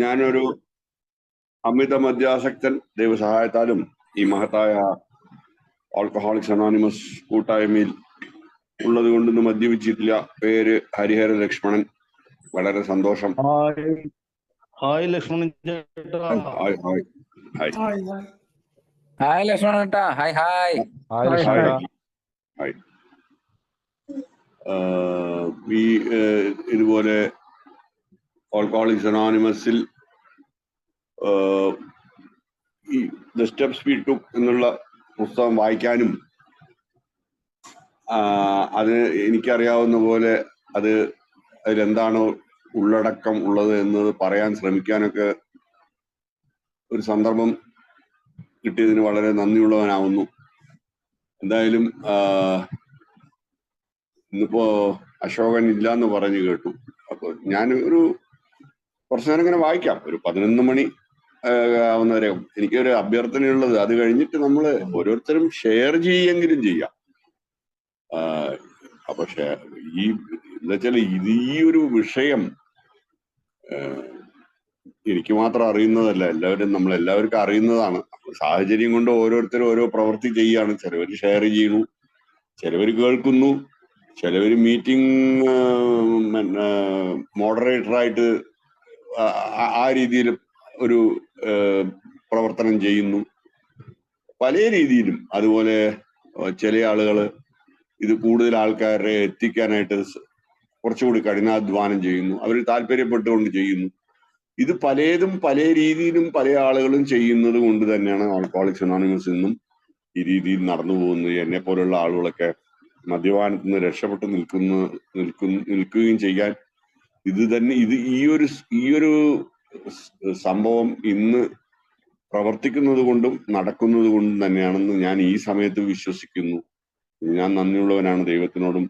ഞാനൊരു അമിത മദ്യാസക്തൻ ദൈവസഹായത്താലും ഈ മഹത്തായ ആൽക്കഹോളിക്സ് അനോണിമസ് കൂട്ടായ്മയിൽ ഉള്ളത് കൊണ്ടൊന്നും മദ്യപിച്ചിട്ടില്ല. പേര് ഹരിഹര ലക്ഷ്മണൻ. വളരെ സന്തോഷം. Hi Lakshmanan. Hi hi hi hi Lakshmanan. Hi hi hi. ഈ ഇതുപോലെ ആൽക്കഹോളിക്സ് അനോണിമസിൽ ഈ ദ സ്റ്റെപ്സ് വി ടുക്ക് എന്നുള്ള പുസ്തകം വായിക്കാനും അത് എനിക്കറിയാവുന്ന പോലെ അതിലെന്താണോ ഉള്ളടക്കം ഉള്ളത് എന്നത് പറയാൻ ശ്രമിക്കാനൊക്കെ ഒരു സന്ദർഭം കിട്ടിയതിന് വളരെ നന്ദിയുള്ളവനാവുന്നു. എന്തായാലും ഇന്നിപ്പോ അശോകൻ ഇല്ലാന്ന് പറഞ്ഞു കേട്ടു. അപ്പൊ ഞാൻ കുറച്ചു നേരം ഇങ്ങനെ വായിക്കാം. ഒരു 11 മണി ആവുന്നവരെ എനിക്കൊരു അഭ്യർത്ഥനയുള്ളത്, അത് കഴിഞ്ഞിട്ട് നമ്മൾ ഓരോരുത്തരും ഷെയർ ചെയ്യെങ്കിലും ചെയ്യാം. അപ്പൊ ഈ എന്താ വെച്ചാൽ ഈ ഒരു വിഷയം എനിക്ക് മാത്രം അറിയുന്നതല്ല, നമ്മളെല്ലാവർക്കും അറിയുന്നതാണ്. സാഹചര്യം കൊണ്ട് ഓരോരുത്തരും ഓരോ പ്രവൃത്തി ചെയ്യാണ്. ചിലവർ ഷെയർ ചെയ്യുന്നു, ചിലവർ കേൾക്കുന്നു, ചിലവർ മീറ്റിംഗ് മോഡറേറ്ററായിട്ട് ആ രീതിയിൽ ഒരു പ്രവർത്തനം ചെയ്യുന്നു. പല രീതിയിലും. അതുപോലെ ചില ആളുകൾ ഇത് കൂടുതൽ ആൾക്കാരെ എത്തിക്കാനായിട്ട് കുറച്ചുകൂടി കഠിനാധ്വാനം ചെയ്യുന്നു. അവർ താല്പര്യപ്പെട്ടുകൊണ്ട് ചെയ്യുന്നു. ഇത് പലതും പല രീതിയിലും പല ആളുകളും ചെയ്യുന്നത് കൊണ്ട് തന്നെയാണ് ആൽക്കഹോളിക്സ് അനോണിമസ് ഇന്നും ഈ രീതിയിൽ നടന്നു പോകുന്നത്. എന്നെ പോലുള്ള ആളുകളൊക്കെ മദ്യപാനത്തിൽ നിന്ന് രക്ഷപ്പെട്ട് നിൽക്കുകയും ചെയ്യാൻ ഈ ഒരു സംഭവം ഇന്ന് പ്രവർത്തിക്കുന്നത് കൊണ്ടും നടക്കുന്നത് കൊണ്ടും തന്നെയാണെന്ന് ഞാൻ ഈ സമയത്ത് വിശ്വസിക്കുന്നു. ഞാൻ നന്ദിയുള്ളവനാണ് ദൈവത്തിനോടും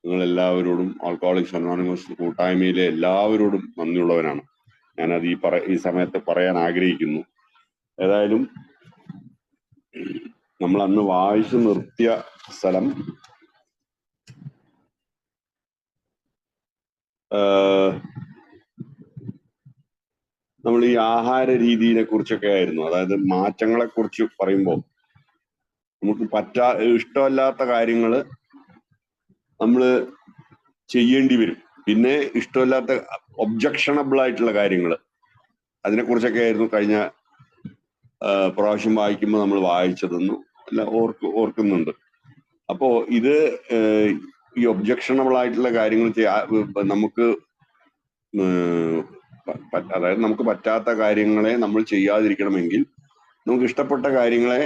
നിങ്ങളെല്ലാവരോടും, ആൽക്കഹോളിക്സ് അനോണിമസ് കൂട്ടായ്മയിലെ എല്ലാവരോടും നന്ദിയുള്ളവനാണ്. ഞാനത് ഈ സമയത്ത് പറയാൻ ആഗ്രഹിക്കുന്നു. ഏതായാലും നമ്മൾ അന്ന് വായിച്ചു നിർത്തിയ സ്ഥലം നമ്മൾ ഈ ആഹാര രീതിയെ കുറിച്ചൊക്കെ ആയിരുന്നു. അതായത് മാറ്റങ്ങളെ കുറിച്ച് പറയുമ്പോൾ നമുക്ക് ഇഷ്ടമല്ലാത്ത കാര്യങ്ങള് നമ്മൾ ചെയ്യേണ്ടി വരും. പിന്നെ ഇഷ്ടമല്ലാത്ത ഒബ്ജക്ഷണബിൾ ആയിട്ടുള്ള കാര്യങ്ങള്, അതിനെക്കുറിച്ചൊക്കെ ആയിരുന്നു കഴിഞ്ഞ പ്രാവശ്യം വായിക്കുമ്പോൾ നമ്മൾ വായിച്ചതെന്ന് എല്ലാം ഓർക്കുന്നുണ്ട്. അപ്പോ ഇത് ഈ ഒബ്ജക്ഷണബിൾ ആയിട്ടുള്ള കാര്യങ്ങൾ നമുക്ക് അതായത് നമുക്ക് പറ്റാത്ത കാര്യങ്ങളെ നമ്മൾ ചെയ്യാതിരിക്കണമെങ്കിൽ നമുക്ക് ഇഷ്ടപ്പെട്ട കാര്യങ്ങളെ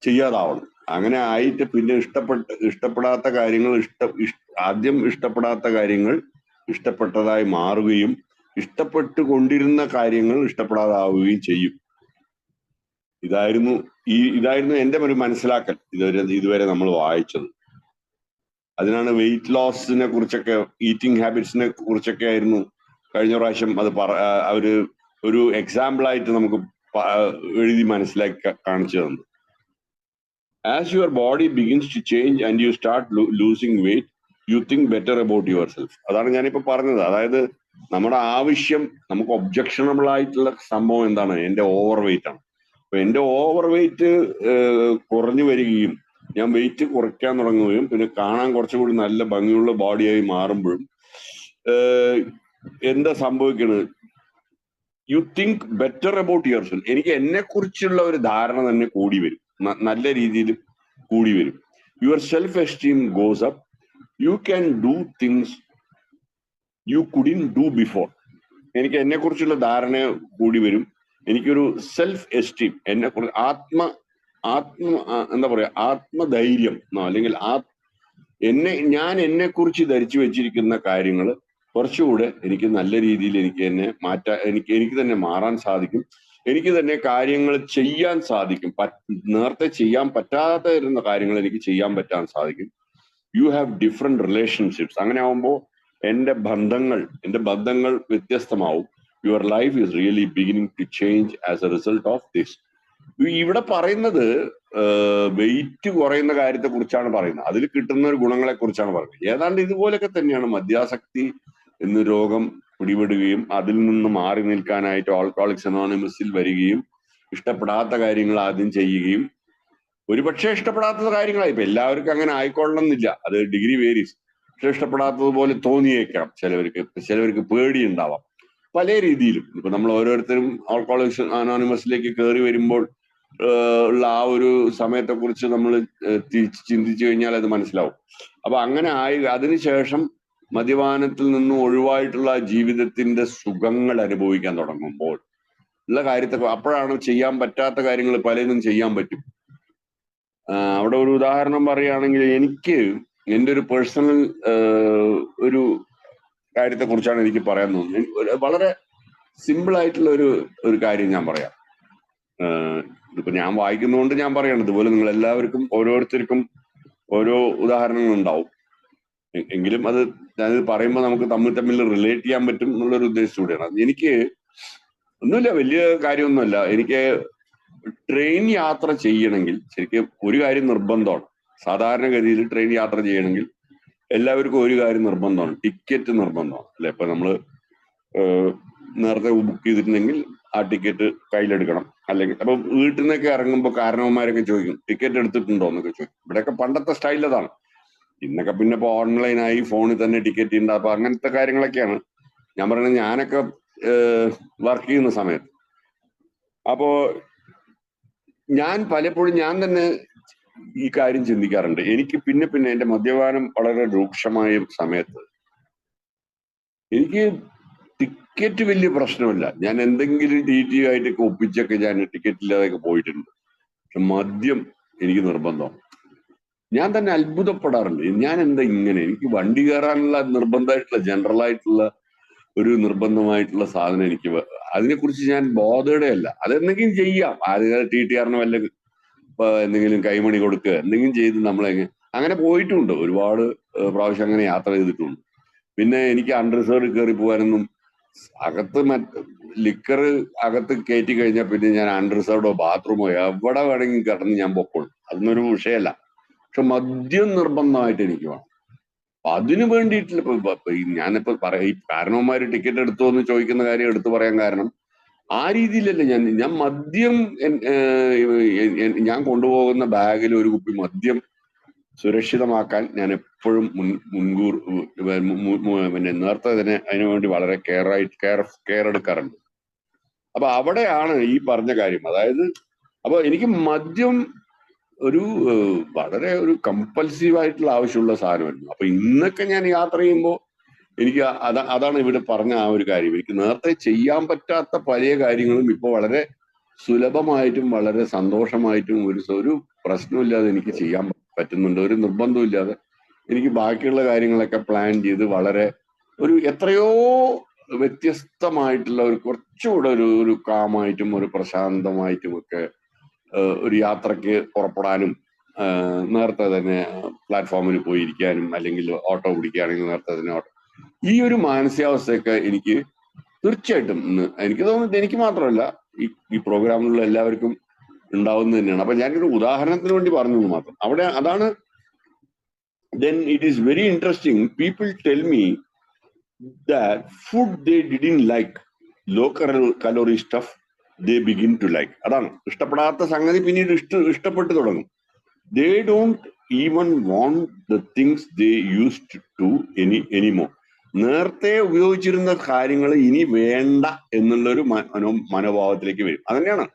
ചെയ്യാതാവണം. അങ്ങനെ ആയിട്ട് പിന്നെ ഇഷ്ടപ്പെടാത്ത കാര്യങ്ങൾ ആദ്യം ഇഷ്ടപ്പെടാത്ത കാര്യങ്ങൾ ഇഷ്ടപ്പെട്ടതായി മാറുകയും ഇഷ്ടപ്പെട്ടുകൊണ്ടിരുന്ന കാര്യങ്ങൾ ഇഷ്ടപ്പെടാതാവുകയും ചെയ്യും. ഇതായിരുന്നു എൻ്റെ ഒരു മനസ്സിലാക്കൽ ഇതുവരെ നമ്മൾ വായിച്ചത്. അതിനാണ് വെയിറ്റ് ലോസിനെ കുറിച്ചൊക്കെ, ഈറ്റിംഗ് ഹാബിറ്റ്സിനെ കുറിച്ചൊക്കെ ആയിരുന്നു കഴിഞ്ഞ പ്രാവശ്യം അവര് ഒരു എക്സാമ്പിളായിട്ട് നമുക്ക് എഴുതി മനസ്സിലാക്കി കാണിച്ചു തന്നു. As your body begins to change and you start losing weight, you think better about yourself. അതാണ് ഞാനിപ്പോ പറഞ്ഞത്. അതായത് നമ്മുടെ ആവശ്യം, നമുക്ക് ഒബ്ജക്ഷണബിൾ ആയിട്ടുള്ള സംഭവം എന്താണ്? എന്റെ ഓവർ വെയിറ്റ് ആണ്. അപ്പൊ എന്റെ ഓവർ വെയിറ്റ് കുറഞ്ഞു വരികയും ഞാൻ വെയിറ്റ് കുറയ്ക്കാൻ തുടങ്ങുകയും പിന്നെ കാണാൻ കുറച്ചുകൂടി നല്ല ഭംഗിയുള്ള ബോഡിയായി മാറുമ്പോഴും എന്താ സംഭവിക്കുന്നത്? U think better about your self. എനിക്ക് എന്നെ കുറിച്ചുള്ള ഒരു ധാരണ തന്നെ കൂടി വരും, നല്ല രീതിയിൽ കൂടി വരും. Your self esteem goes up. You can do things you കുഡിൻ do before. എനിക്ക് എന്നെ കുറിച്ചുള്ള ധാരണ കൂടി വരും. എനിക്കൊരു സെൽഫ് എസ്റ്റീം, എന്നെ കുറിച്ച് എന്താ പറയാ, ആത്മധൈര്യം അല്ലെങ്കിൽ ഞാൻ എന്നെ കുറിച്ച് ധരിച്ചു വെച്ചിരിക്കുന്ന കാര്യങ്ങൾ കുറച്ചുകൂടെ എനിക്ക് നല്ല രീതിയിൽ എനിക്ക് തന്നെ മാറാൻ സാധിക്കും. എനിക്ക് തന്നെ കാര്യങ്ങൾ ചെയ്യാൻ സാധിക്കും. നേരത്തെ ചെയ്യാൻ പറ്റാതിരുന്ന കാര്യങ്ങൾ എനിക്ക് ചെയ്യാൻ പറ്റാൻ സാധിക്കും. You have different relationships. അങ്ങനെ ആവുമ്പോൾ എന്റെ ബന്ധങ്ങൾ വ്യത്യസ്തമാവും. Your life is really beginning to change as a result of this. ഇവിടെ പറയുന്നത് വെയിറ്റ് കുറയുന്ന കാര്യത്തെ കുറിച്ചാണ് പറയുന്നത്. അതിൽ കിട്ടുന്ന ഒരു ഗുണങ്ങളെ കുറിച്ചാണ് പറയുന്നത്. ഏതാണ്ട് ഇതുപോലൊക്കെ തന്നെയാണ് മദ്യാസക്തി എന്ന രോഗം പിടിപെടുകയും അതിൽ നിന്ന് മാറി നിൽക്കാനായിട്ട് ആൽക്കഹോളിക്സ് അനോണിമസിൽ വരികയും ഇഷ്ടപ്പെടാത്ത കാര്യങ്ങൾ ആദ്യം ചെയ്യുകയും ഒരുപക്ഷെ ഇഷ്ടപ്പെടാത്ത കാര്യങ്ങളായി ഇപ്പൊ എല്ലാവർക്കും അങ്ങനെ ആയിക്കൊള്ളണമെന്നില്ല, അത് ഡിഗ്രി വേരീസ്. പക്ഷെ ഇഷ്ടപ്പെടാത്തതുപോലെ തോന്നിയേക്കാം ചിലവർക്ക് പേടിയുണ്ടാവാം പല രീതിയിലും. ഇപ്പൊ നമ്മൾ ഓരോരുത്തരും ആൽക്കഹോളിക്സ് അനോണിമസിലേക്ക് കയറി വരുമ്പോൾ ഉള്ള ആ ഒരു സമയത്തെ കുറിച്ച് നമ്മൾ ചിന്തിച്ചു കഴിഞ്ഞാൽ അത് മനസ്സിലാവും. അപ്പൊ അങ്ങനെ അതിനുശേഷം മദ്യപാനത്തിൽ നിന്നും ഒഴിവായിട്ടുള്ള ജീവിതത്തിന്റെ സുഖങ്ങൾ അനുഭവിക്കാൻ തുടങ്ങുമ്പോൾ ഉള്ള കാര്യത്തെ അപ്പോഴാണ് ചെയ്യാൻ പറ്റാത്ത കാര്യങ്ങൾ പലതും ചെയ്യാൻ പറ്റും. അവിടെ ഒരു ഉദാഹരണം പറയുകയാണെങ്കിൽ എനിക്ക് എൻ്റെ ഒരു പേഴ്സണൽ ഒരു കാര്യത്തെ കുറിച്ചാണ് എനിക്ക് പറയാൻ തോന്നുന്നത്. വളരെ സിമ്പിൾ ആയിട്ടുള്ള ഒരു കാര്യം ഞാൻ പറയാം. ഇതിപ്പോ ഞാൻ വായിക്കുന്നതുകൊണ്ട് ഞാൻ പറയണം, ഇതുപോലെ നിങ്ങൾ എല്ലാവർക്കും ഓരോരുത്തർക്കും ഓരോ ഉദാഹരണങ്ങൾ ഉണ്ടാവും. എങ്കിലും ഞാനിത് പറയുമ്പോൾ നമുക്ക് തമ്മിൽ റിലേറ്റ് ചെയ്യാൻ പറ്റും എന്നുള്ളൊരു ഉദ്ദേശത്തോടെയാണ്. എനിക്ക് ഒന്നുമില്ല, വലിയ കാര്യമൊന്നുമല്ല. എനിക്ക് ട്രെയിൻ യാത്ര ചെയ്യണമെങ്കിൽ ശരിക്കും ഒരു കാര്യം നിർബന്ധമാണ്. സാധാരണഗതിയിൽ ട്രെയിൻ യാത്ര ചെയ്യണമെങ്കിൽ എല്ലാവർക്കും ഒരു കാര്യം നിർബന്ധമാണ്, ടിക്കറ്റ് നിർബന്ധമാണ് അല്ലെ. ഇപ്പൊ നമ്മള് നേരത്തെ ബുക്ക് ചെയ്തിട്ടുണ്ടെങ്കിൽ ആ ടിക്കറ്റ് കയ്യിലെടുക്കണം. അല്ലെങ്കിൽ അപ്പൊ വീട്ടിൽ നിന്നൊക്കെ ഇറങ്ങുമ്പോൾ കാരണവന്മാരൊക്കെ ചോദിക്കും ടിക്കറ്റ് എടുത്തിട്ടുണ്ടോ എന്നൊക്കെ ചോദിക്കും. ഇവിടെയൊക്കെ പണ്ടത്തെ സ്റ്റൈൽ അതാണ്. ഇന്നൊക്കെ പിന്നെ ഇപ്പൊ ഓൺലൈനായി ഫോണിൽ തന്നെ ടിക്കറ്റ് ഉണ്ട്. അപ്പൊ അങ്ങനത്തെ കാര്യങ്ങളൊക്കെയാണ് ഞാൻ പറയുന്നത്. ഞാനൊക്കെ വർക്ക് ചെയ്യുന്ന സമയത്ത് അപ്പോ ഞാൻ പലപ്പോഴും ഞാൻ തന്നെ ഈ കാര്യം ചിന്തിക്കാറുണ്ട്. എനിക്ക് പിന്നെ എന്റെ മദ്യപാനം വളരെ രൂക്ഷമായ സമയത്ത് എനിക്ക് ടിക്കറ്റ് വലിയ പ്രശ്നമില്ല. ഞാൻ എന്തെങ്കിലും ടി ആയിട്ടൊക്കെ ഒപ്പിച്ചൊക്കെ ഞാൻ ടിക്കറ്റ് ഇല്ലാതെയൊക്കെ പോയിട്ടുണ്ട്. പക്ഷെ മദ്യം എനിക്ക് നിർബന്ധം. ഞാൻ തന്നെ അത്ഭുതപ്പെടാറുണ്ട്, ഞാൻ എന്താ ഇങ്ങനെ. എനിക്ക് വണ്ടി കയറാനുള്ള നിർബന്ധമായിട്ടുള്ള ജനറൽ ആയിട്ടുള്ള ഒരു നിർബന്ധമായിട്ടുള്ള സാധനം എനിക്ക് അതിനെക്കുറിച്ച് ഞാൻ ബോധയുടെ അല്ല. അതെന്തെങ്കിലും ചെയ്യാം, ആദ്യം TTRന് വല്ല എന്തെങ്കിലും കൈമണി കൊടുക്കുക എന്തെങ്കിലും ചെയ്ത് അങ്ങനെ പോയിട്ടുമുണ്ട്. ഒരുപാട് പ്രാവശ്യം അങ്ങനെ യാത്ര ചെയ്തിട്ടുണ്ട്. പിന്നെ എനിക്ക് അൺറിസർവ് കയറി പോകാനൊന്നും, അകത്ത് ലിക്കർ അകത്ത് കയറ്റി കഴിഞ്ഞാൽ പിന്നെ ഞാൻ അൺറിസർവ്ഡോ ബാത്റൂമോ എവിടെ വേണമെങ്കിൽ കിടന്ന് ഞാൻ പൊക്കോളും, അതൊന്നൊരു വിഷയമല്ല. പക്ഷെ മദ്യം നിർബന്ധമായിട്ട് എനിക്ക് വേണം. അതിനു വേണ്ടിയിട്ടില്ല. ഞാനിപ്പോ ഈ കാരണവന്മാര് ടിക്കറ്റ് എടുത്തോ എന്ന് ചോദിക്കുന്ന കാര്യം എടുത്തു പറയാൻ കാരണം ആ രീതിയിലല്ല. ഞാൻ മദ്യം ഞാൻ കൊണ്ടുപോകുന്ന ബാഗിൽ ഒരു കുപ്പി മദ്യം സുരക്ഷിതമാക്കാൻ ഞാൻ എപ്പോഴും മുൻകൂർ പിന്നെ നേരത്തെ തന്നെ അതിനുവേണ്ടി വളരെ കെയർ എടുക്കാറുണ്ട്. അപ്പൊ അവിടെയാണ് ഈ പറഞ്ഞ കാര്യം. അതായത് അപ്പൊ എനിക്ക് മദ്യം ഒരു വളരെ ഒരു കമ്പൽസീവ് ആയിട്ടുള്ള ആവശ്യമുള്ള സാധനമായിരുന്നു. അപ്പൊ ഇന്നൊക്കെ ഞാൻ യാത്ര ചെയ്യുമ്പോൾ എനിക്ക് അതാണ് ഇവിടെ പറഞ്ഞ ആ ഒരു കാര്യം. എനിക്ക് നേരത്തെ ചെയ്യാൻ പറ്റാത്ത പല കാര്യങ്ങളും ഇപ്പൊ വളരെ സുലഭമായിട്ടും വളരെ സന്തോഷമായിട്ടും ഒരു പ്രശ്നമില്ലാതെ എനിക്ക് ചെയ്യാൻ പറ്റുന്നുണ്ട്. ഒരു നിർബന്ധമില്ലാതെ എനിക്ക് ബാക്കിയുള്ള കാര്യങ്ങളൊക്കെ പ്ലാൻ ചെയ്ത് വളരെ എത്രയോ വ്യത്യസ്തമായിട്ടുള്ള കുറച്ചുകൂടെ ഒരു കാമായിട്ടും ഒരു പ്രശാന്തമായിട്ടും ഒക്കെ ഒരു യാത്രക്ക് പുറപ്പെടാനും നേരത്തെ തന്നെ പ്ലാറ്റ്ഫോമിൽ പോയിരിക്കാനും അല്ലെങ്കിൽ ഓട്ടോ പിടിക്കുകയാണെങ്കിൽ നേരത്തെ തന്നെ ഈ ഒരു മാനസികാവസ്ഥയൊക്കെ എനിക്ക് തീർച്ചയായിട്ടും എനിക്ക് തോന്നുന്നത് എനിക്ക് മാത്രമല്ല ഈ പ്രോഗ്രാമിലുള്ള എല്ലാവർക്കും ഉണ്ടാവുന്നത് തന്നെയാണ്. അപ്പൊ ഞാനൊരു ഉദാഹരണത്തിന് വേണ്ടി പറഞ്ഞു മാത്രം. അവിടെ അതാണ്. Then it is very interesting. People tell me that food they didn't like, low calorie stuff, they begin to like. അതാണ് ഇഷ്ടപ്പെടാത്ത സംഗതി പിന്നീട് ഇഷ്ടപ്പെട്ടു തുടങ്ങും. They don't even want the things they used to anymore. നേരത്തെ ഉപയോഗിച്ചിരുന്ന കാര്യങ്ങൾ ഇനി വേണ്ട എന്നുള്ളൊരു മനോഭാവത്തിലേക്ക് വരും. അതന്നെയാണ്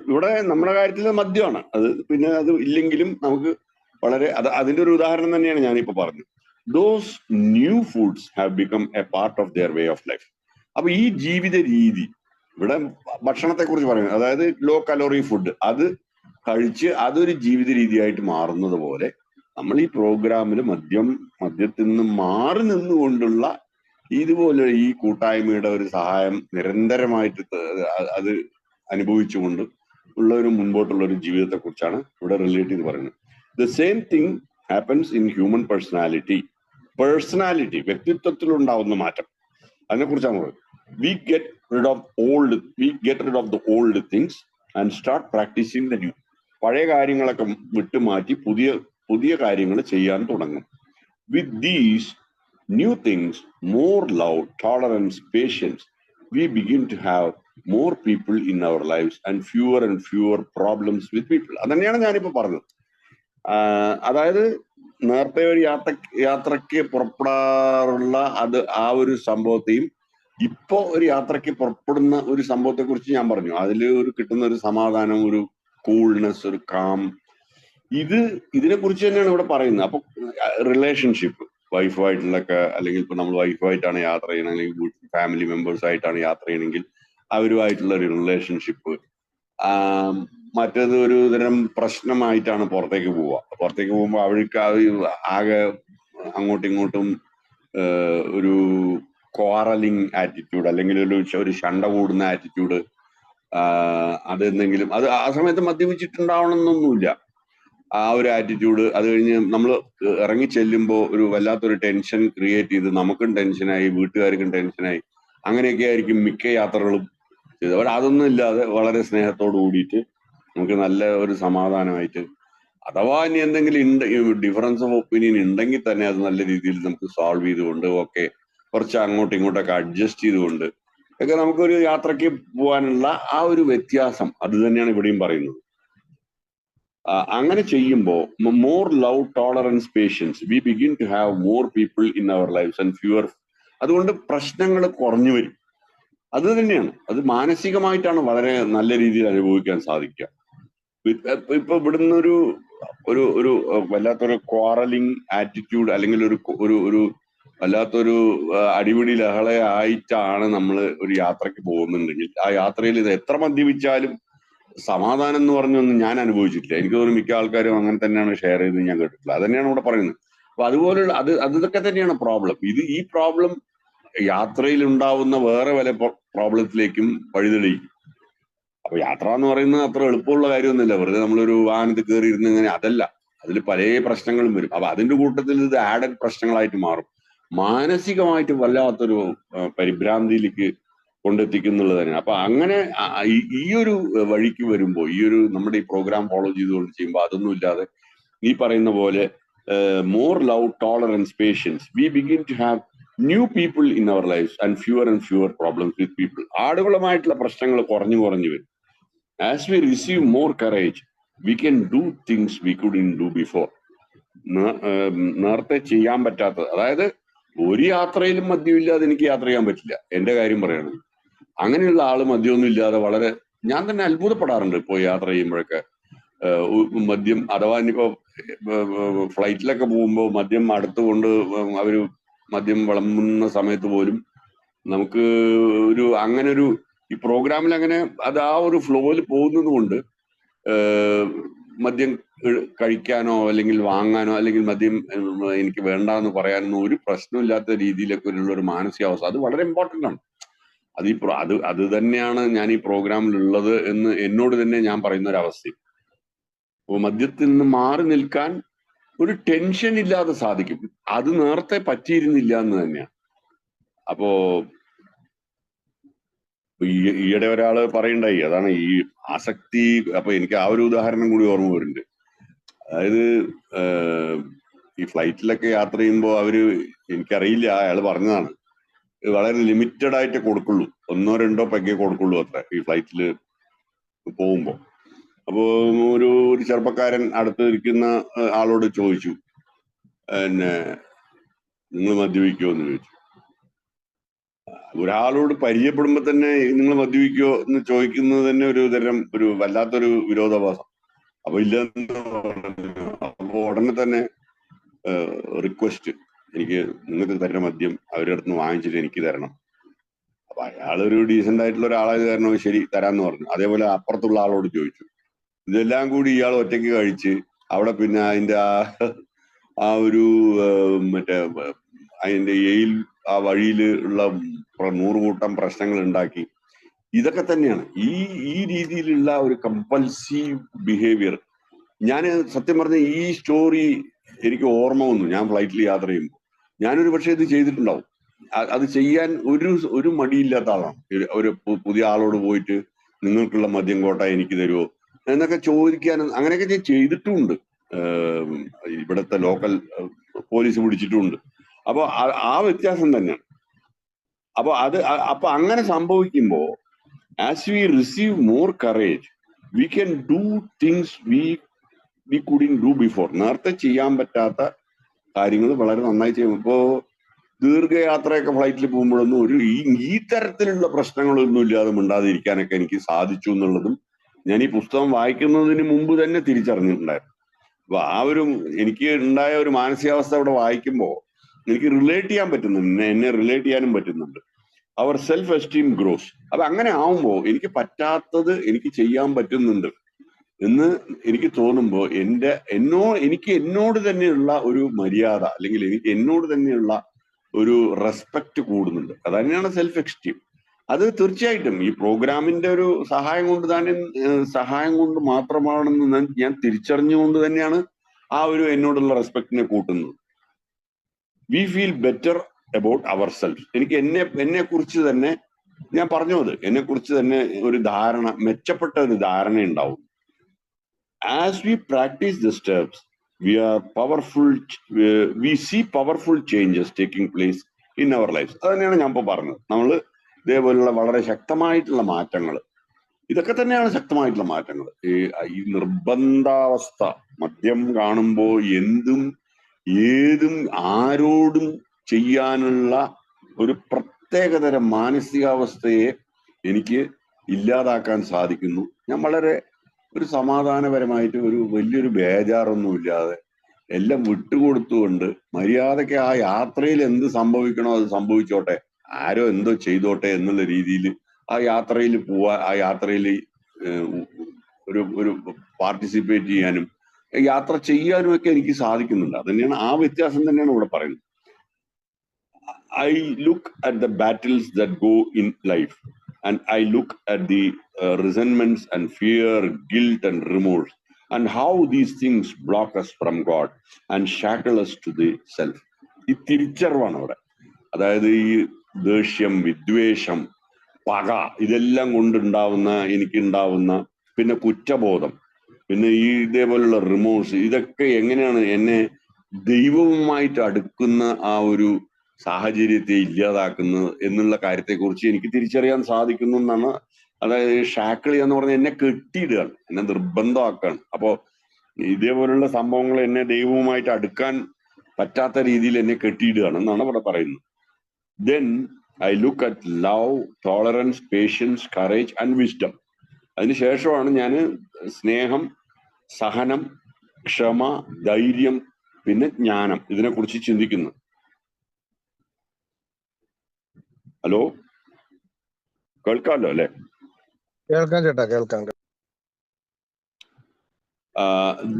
ഇവിടെ നമ്മുടെ കാര്യത്തിൽ മദ്യമാണ്. അത് പിന്നെ അത് ഇല്ലെങ്കിലും നമുക്ക് വളരെ അതിന്റെ ഒരു ഉദാഹരണം തന്നെയാണ് ഞാനിപ്പോ പറഞ്ഞത്. Those new foods have become A part of their way of life. അപ്പൊ ഈ ജീവിത രീതി, ഇവിടെ ഭക്ഷണത്തെ കുറിച്ച് പറയുന്നത്, അതായത് ലോ കലോറി ഫുഡ്, അത് കഴിച്ച് അതൊരു ജീവിത രീതിയായിട്ട് മാറുന്നത് പോലെ നമ്മൾ ഈ പ്രോഗ്രാമിൽ മദ്യത്തിൽ നിന്ന് മാറി നിന്നുകൊണ്ടുള്ള ഇതുപോലെ ഈ കൂട്ടായ്മയുടെ ഒരു സഹായം നിരന്തരമായിട്ട് അത് അനുഭവിച്ചുകൊണ്ട് ഉള്ള ഒരു മുൻപോട്ടുള്ള ഒരു ജീവിതത്തെ കുറിച്ചാണ് ഇവിടെ റിലേറ്റ് ചെയ്ത് പറയുന്നത്. The same thing happens in human personality. വ്യക്തിത്വത്തിൽ ഉണ്ടാവുന്ന മാറ്റം, അതിനെ കുറിച്ചാണ് പറയുന്നത്. We get rid of the old things and start practicing the new. പഴയ കാര്യങ്ങളൊക്കെ വിട്ടുമാറ്റി പുതിയ കാര്യങ്ങൾ ചെയ്യാൻ തുടങ്ങും. With these new things, more love, tolerance, patience, we begin to have more people in our lives and fewer problems with people. അതന്നെയാണ് ഞാനിപ്പോ പറഞ്ഞത്. അതായത് നേരത്തെ ഒരു യാത്രക്ക് പുറപ്പെടാറുള്ള ആ ഒരു സംഭവത്തെയും ഇപ്പോ ഒരു യാത്രക്ക് പുറപ്പെടുന്ന ഒരു സംഭവത്തെ കുറിച്ച് ഞാൻ പറഞ്ഞു. അതിൽ ഒരു കിട്ടുന്ന ഒരു സമാധാനം, ഒരു കൂൾനെസ്, ഒരു കാം, ഇതിനെ കുറിച്ച് തന്നെയാണ് ഇവിടെ പറയുന്നത്. അപ്പൊ റിലേഷൻഷിപ്പ്, വൈഫുമായിട്ടുള്ളൊക്കെ, അല്ലെങ്കിൽ ഇപ്പൊ നമ്മൾ വൈഫുമായിട്ടാണ് യാത്ര ചെയ്യണം, അല്ലെങ്കിൽ ഫാമിലി മെമ്പേഴ്സ് ആയിട്ടാണ് യാത്ര ചെയ്യണമെങ്കിൽ അവരുമായിട്ടുള്ള ഒരു റിലേഷൻഷിപ്പ്. മറ്റേത് ഒരു തരം പ്രശ്നമായിട്ടാണ് പുറത്തേക്ക് പോകുമ്പോൾ അവർക്ക് ആകെ അങ്ങോട്ടും ഇങ്ങോട്ടും ഒരു ക്വാറലിംഗ് ആറ്റിറ്റ്യൂഡ്, അല്ലെങ്കിൽ ഒരു ശണ്ട കൂടുന്ന ആറ്റിറ്റ്യൂഡ്, അതെന്തെങ്കിലും അത് ആ സമയത്ത് മദ്യപിച്ചിട്ടുണ്ടാവണമെന്നൊന്നുമില്ല. ആ ഒരു ആറ്റിറ്റ്യൂഡ് അത് കഴിഞ്ഞ് നമ്മൾ ഇറങ്ങി ചെല്ലുമ്പോൾ ഒരു വല്ലാത്തൊരു ടെൻഷൻ ക്രിയേറ്റ് ചെയ്ത് നമുക്കും ടെൻഷനായി, വീട്ടുകാർക്കും ടെൻഷനായി, അങ്ങനെയൊക്കെ ആയിരിക്കും മിക്ക യാത്രകളും ചെയ്തത്. അവർ അതൊന്നും ഇല്ലാതെ വളരെ സ്നേഹത്തോട് കൂടിയിട്ട് നമുക്ക് നല്ല ഒരു സമാധാനമായിട്ട്, അഥവാ ഇനി എന്തെങ്കിലും ഡിഫറൻസ് ഓഫ് ഒപ്പീനിയൻ ഉണ്ടെങ്കിൽ തന്നെ അത് നല്ല രീതിയിൽ നമുക്ക് സോൾവ് ചെയ്തുകൊണ്ട്, ഒക്കെ കുറച്ച് അങ്ങോട്ടും ഇങ്ങോട്ടൊക്കെ അഡ്ജസ്റ്റ് ചെയ്തുകൊണ്ട് ഒക്കെ നമുക്കൊരു യാത്രയ്ക്ക് പോകാനുള്ള ആ ഒരു വ്യത്യാസം അത് തന്നെയാണ് ഇവിടെയും പറയുന്നത്. അങ്ങനെ ചെയ്യുമ്പോൾ more love, tolerance, patience, we begin to have more people in our lives and fewer. അതുകൊണ്ട് പ്രശ്നങ്ങൾ കുറഞ്ഞു വരും. അത് തന്നെയാണ്, അത് മാനസികമായിട്ടാണ് വളരെ നല്ല രീതിയിൽ അനുഭവിക്കാൻ സാധിക്കുക. ഇപ്പൊ ഇവിടുന്ന് ഒരു വല്ലാത്തൊരു ക്വാറലിംഗ് ആറ്റിറ്റ്യൂഡ്, അല്ലെങ്കിൽ ഒരു വല്ലാത്തൊരു അടിപിടി ലഹളയായിട്ടാണ് നമ്മൾ ഒരു യാത്രക്ക് പോകുന്നുണ്ടെങ്കിൽ, ആ യാത്രയിൽ ഇത് എത്ര മദ്യപിച്ചാലും സമാധാനം എന്ന് പറഞ്ഞൊന്നും ഞാൻ അനുഭവിച്ചിട്ടില്ല. എനിക്ക് തോന്നുന്നു മിക്ക ആൾക്കാരും അങ്ങനെ തന്നെയാണ് ഷെയർ ചെയ്ത് ഞാൻ കേട്ടിട്ടുള്ളത്. അത് തന്നെയാണ് ഇവിടെ പറയുന്നത്. അപ്പൊ അതുപോലുള്ള അതൊക്കെ തന്നെയാണ് പ്രോബ്ലം. ഈ പ്രോബ്ലം യാത്രയിൽ ഉണ്ടാവുന്ന വേറെ പല പ്രോബ്ലത്തിലേക്കും വഴിതെളിയിക്കും. അപ്പൊ യാത്ര എന്ന് പറയുന്നത് അത്ര എളുപ്പമുള്ള കാര്യമൊന്നുമില്ല. വെറുതെ നമ്മളൊരു വാഹനത്തിൽ കയറി ഇരുന്ന് ഇങ്ങനെ, അതല്ല, അതിൽ പല പ്രശ്നങ്ങളും വരും. അപ്പൊ അതിന്റെ കൂട്ടത്തിൽ ഇത് ആഡഡ് പ്രശ്നങ്ങളായിട്ട് മാറും. മാനസികമായിട്ട് വല്ലാത്തൊരു പരിഭ്രാന്തിയിലേക്ക് കൊണ്ടെത്തിക്കുന്നുള്ളത് തന്നെ. അപ്പൊ അങ്ങനെ ഈ ഒരു വഴിക്ക് വരുമ്പോൾ, നമ്മുടെ ഈ പ്രോഗ്രാം ഫോളോ ചെയ്തുകൊണ്ട് ചെയ്യുമ്പോൾ അതൊന്നും ഇല്ലാതെ ഈ പറയുന്ന പോലെ more love, tolerance, patience, we begin to have new people in our lives and fewer problems with people. ആളുകളുമായിട്ടുള്ള പ്രശ്നങ്ങൾ കുറഞ്ഞു വരും. As we receive more courage, we can do things we couldn't do before. നേരത്തെ ചെയ്യാൻ പറ്റാത്തത്, അതായത് ഒരു യാത്രയിലും മദ്യമില്ലാതെ എനിക്ക് യാത്ര ചെയ്യാൻ പറ്റില്ല, എന്റെ കാര്യം പറയുകയാണെങ്കിൽ. അങ്ങനെയുള്ള ആള് മദ്യമൊന്നും ഇല്ലാതെ വളരെ, ഞാൻ തന്നെ അത്ഭുതപ്പെടാറുണ്ട് ഇപ്പോൾ യാത്ര ചെയ്യുമ്പോഴൊക്കെ. മദ്യം, അഥവാ ഇനിയിപ്പോ ഫ്ലൈറ്റിലൊക്കെ പോകുമ്പോൾ മദ്യം അടുത്തുകൊണ്ട് അവര് മദ്യം വിളമ്പുന്ന സമയത്ത് പോലും നമുക്ക് അങ്ങനെ ഈ പ്രോഗ്രാമിൽ അങ്ങനെ അത് ആ ഒരു ഫ്ലോയിൽ പോകുന്നത് കൊണ്ട് മദ്യം കഴിക്കാനോ അല്ലെങ്കിൽ വാങ്ങാനോ അല്ലെങ്കിൽ മദ്യം എനിക്ക് വേണ്ടാന്ന് പറയാനോ ഒരു പ്രശ്നമില്ലാത്ത രീതിയിലൊക്കെ ഉള്ള ഒരു മാനസികാവസ്ഥ, അത് വളരെ ഇമ്പോർട്ടൻ്റ് ആണ്. അത് തന്നെയാണ് ഞാൻ ഈ പ്രോഗ്രാമിലുള്ളത് എന്ന് എന്നോട് തന്നെ ഞാൻ പറയുന്ന ഒരു അവസ്ഥ. അപ്പോൾ മദ്യത്തിൽ നിന്ന് മാറി നിൽക്കാൻ ഒരു ടെൻഷൻ ഇല്ലാതെ സാധിക്കും. അത് നേരത്തെ പറ്റിയിരുന്നില്ല എന്ന് തന്നെയാണ്. അപ്പോ ഈയിടെ ഒരാള് പറയണ്ടായി, അതാണ് ഈ ആസക്തി. അപ്പൊ എനിക്ക് ആ ഒരു ഉദാഹരണം കൂടി ഓർമ്മ വരുന്നുണ്ട്. അതായത് ഈ ഫ്ലൈറ്റിലൊക്കെ യാത്ര ചെയ്യുമ്പോൾ എനിക്കറിയില്ല, അയാൾ പറഞ്ഞതാണ്, വളരെ ലിമിറ്റഡ് ആയിട്ട് കൊടുക്കുള്ളൂ, 1-2 പെഗ്ഗേ കൊടുക്കുള്ളൂ അത്ര ഈ ഫ്ലൈറ്റിൽ പോകുമ്പോൾ. അപ്പോ ഒരു ചെറുപ്പക്കാരൻ അടുത്ത് ഇരിക്കുന്ന ആളോട് ചോദിച്ചു, പിന്നെ നിങ്ങൾ മദ്യപിക്കുമോ എന്ന് ചോദിച്ചു. ഒരാളോട് പരിചയപ്പെടുമ്പോ തന്നെ നിങ്ങൾ മദ്യപിക്കുമോ എന്ന് ചോദിക്കുന്നത് തന്നെ ഒരു വല്ലാത്തൊരു വിരോധാഭാസം. അപ്പൊ ഇല്ലെന്ന് പറഞ്ഞു. അപ്പൊ ഉടനെ തന്നെ റിക്വസ്റ്റ്, എനിക്ക് നിങ്ങൾക്ക് തരുന്ന മദ്യം അവരുടെ അടുത്ത് നിന്ന് വാങ്ങിച്ചിട്ട് എനിക്ക് തരണം. അപ്പൊ അയാളൊരു ഡീസന്റ് ആയിട്ടുള്ള ഒരാളായത് കാരണം ശരി തരാന്ന് പറഞ്ഞു. അതേപോലെ അപ്പുറത്തുള്ള ആളോട് ചോദിച്ചു. ഇതെല്ലാം കൂടി ഇയാൾ ഒറ്റയ്ക്ക് കഴിച്ച് അവിടെ പിന്നെ അതിന്റെ ആ ഒരു മറ്റേ അതിന്റെ ആ വഴിയിൽ ഉള്ള 100 കൂട്ടം പ്രശ്നങ്ങൾ ഉണ്ടാക്കി. ഇതൊക്കെ തന്നെയാണ് ഈ രീതിയിലുള്ള ഒരു കമ്പൽസീവ് ബിഹേവിയർ. ഞാൻ സത്യം പറഞ്ഞ ഈ സ്റ്റോറി എനിക്ക് ഓർമ്മ വന്നു. ഞാൻ ഫ്ലൈറ്റിൽ യാത്ര ചെയ്യുമ്പോൾ ഞാനൊരു പക്ഷേ ഇത് ചെയ്തിട്ടുണ്ടാവും. അത് ചെയ്യാൻ ഒരു മടിയില്ലാത്ത ആളാണ്. ഒരു പുതിയ ആളോട് പോയിട്ട് നിങ്ങൾക്കുള്ള മദ്യം കോട്ട എനിക്ക് തരുമോ എന്നൊക്കെ ചോദിക്കാൻ, അങ്ങനെയൊക്കെ ഞാൻ ചെയ്തിട്ടുമുണ്ട്. ഇവിടുത്തെ ലോക്കൽ പോലീസ് പിടിച്ചിട്ടുമുണ്ട്. അപ്പൊ ആ വ്യത്യാസം തന്നെയാണ്. അപ്പൊ അങ്ങനെ സംഭവിക്കുമ്പോ as we receive more courage we can do things we couldn't do before. നേരത്തെ ചെയ്യാൻ പറ്റാത്ത കാര്യങ്ങൾ വളരെ നന്നായി ചെയ്യും. ഇപ്പോ ദീർഘയാത്രയൊക്കെ ഫ്ലൈറ്റിൽ പോകുമ്പോഴൊന്നും ഈ തരത്തിലുള്ള പ്രശ്നങ്ങളൊന്നും ഇല്ലാതെ മിണ്ടാതിരിക്കാനൊക്കെ എനിക്ക് സാധിച്ചു എന്നുള്ളതും ഞാൻ ഈ പുസ്തകം വായിക്കുന്നതിന് മുമ്പ് തന്നെ തിരിച്ചറിഞ്ഞിട്ടുണ്ടായിരുന്നു. അപ്പൊ എനിക്ക് ഉണ്ടായ ഒരു മാനസികാവസ്ഥ അവിടെ വായിക്കുമ്പോൾ എനിക്ക് റിലേറ്റ് ചെയ്യാൻ പറ്റുന്നുണ്ട്, എന്നെ റിലേറ്റ് ചെയ്യാനും പറ്റുന്നുണ്ട്. Our self esteem grows. അപ്പൊ അങ്ങനെ ആവുമ്പോൾ എനിക്ക് പറ്റാത്തത് എനിക്ക് ചെയ്യാൻ പറ്റുന്നുണ്ട് എന്ന് എനിക്ക് തോന്നുമ്പോൾ എനിക്ക് എന്നോട് തന്നെയുള്ള ഒരു മര്യാദ, അല്ലെങ്കിൽ എനിക്ക് എന്നോട് തന്നെയുള്ള ഒരു റെസ്പെക്ട് കൂടുന്നുണ്ട്. അത് തന്നെയാണ് സെൽഫ് എസ്റ്റീം. അത് തീർച്ചയായിട്ടും ഈ പ്രോഗ്രാമിന്റെ ഒരു സഹായം കൊണ്ട് മാത്രമാണെന്ന് ഞാൻ തിരിച്ചറിഞ്ഞുകൊണ്ട് തന്നെയാണ് ആ ഒരു എന്നോടുള്ള റെസ്പെക്ടിനെ കൂട്ടുന്നത്. We feel better about our self. എനിക്ക് എന്നെ കുറിച്ച് തന്നെ ഞാൻ പറഞ്ഞത്, എന്നെ കുറിച്ച് തന്നെ ഒരു ധാരണ, മെച്ചപ്പെട്ട ഒരു ധാരണ ഉണ്ടാവും. As we practice the steps we see powerful changes taking place in our lives. അത് തന്നെയാണ് ഞാൻ ഇപ്പോൾ പറഞ്ഞത്. നമ്മൾ ഇതേപോലുള്ള വളരെ ശക്തമായിട്ടുള്ള മാറ്റങ്ങൾ, ഇതൊക്കെ തന്നെയാണ് ശക്തമായിട്ടുള്ള മാറ്റങ്ങൾ. ഈ നിർബന്ധാവസ്ഥ, മദ്യം കാണുമ്പോൾ എന്തും ഏതും ആരോടും ചെയ്യാനുള്ള ഒരു പ്രത്യേകതരം മാനസികാവസ്ഥയെ എനിക്ക് ഇല്ലാതാക്കാൻ സാധിക്കുന്നു. ഞാൻ വളരെ ഒരു സമാധാനപരമായിട്ട് വലിയൊരു ബേജാറൊന്നും ഇല്ലാതെ എല്ലാം വിട്ടുകൊടുത്തുകൊണ്ട് മര്യാദയ്ക്ക് ആ യാത്രയിൽ എന്ത് സംഭവിക്കണോ അത് സംഭവിച്ചോട്ടെ, ആരോ എന്തോ ചെയ്തോട്ടെ എന്നുള്ള രീതിയിൽ ആ യാത്രയിൽ ആ യാത്രയിൽ ഒരു പാർട്ടിസിപ്പേറ്റ് ചെയ്യാനും യാത്ര ചെയ്യാനും ഒക്കെ എനിക്ക് സാധിക്കുന്നുണ്ട്. അത് തന്നെയാണ്, ആ വ്യത്യാസം തന്നെയാണ് ഇവിടെ പറയുന്നത്. I look at the battles that go in life, and I look at the resentments and fear, guilt and remorse, and how these things block us from God and shackle us to the self. ഈ തിരിച്ചറിവാണ് അവിടെ. അതായത് ഈ ദേഷ്യം, വിദ്വേഷം, പക, ഇതെല്ലാം കൊണ്ടുണ്ടാവുന്ന എനിക്കുണ്ടാവുന്ന പിന്നെ കുറ്റബോധം, പിന്നെ ഈ ഇതേപോലുള്ള റിമോഴ്സ്, ഇതൊക്കെ എങ്ങനെയാണ് എന്നെ ദൈവവുമായിട്ട് അടുക്കുന്ന ആ ഒരു സാഹചര്യത്തെ ഇല്ലാതാക്കുന്നത് എന്നുള്ള കാര്യത്തെക്കുറിച്ച് എനിക്ക് തിരിച്ചറിയാൻ സാധിക്കുന്നു എന്നാണ്. അതായത് ഷാക്കിൾ എന്ന് പറഞ്ഞാൽ എന്നെ കെട്ടിയിടുകയാണ്, എന്നെ നിർബന്ധമാക്കുകയാണ്. അപ്പോ ഇതേപോലുള്ള സംഭവങ്ങൾ എന്നെ ദൈവവുമായിട്ട് അടുക്കാൻ പറ്റാത്ത രീതിയിൽ എന്നെ കെട്ടിയിടുകയാണ് എന്നാണ് ഇവിടെ പറയുന്നത്. Then I look at love, tolerance, patience, courage and wisdom. അതിനുശേഷമാണ് ഞാൻ സ്നേഹം, സഹനം, ക്ഷമ, ധൈര്യം, പിന്നെ ജ്ഞാനം, ഇതിനെക്കുറിച്ച് ചിന്തിക്കുന്നത്. ഹലോ, കേൾക്കാമല്ലോ അല്ലെ? കേൾക്കാം ചേട്ടാ, കേൾക്കാം.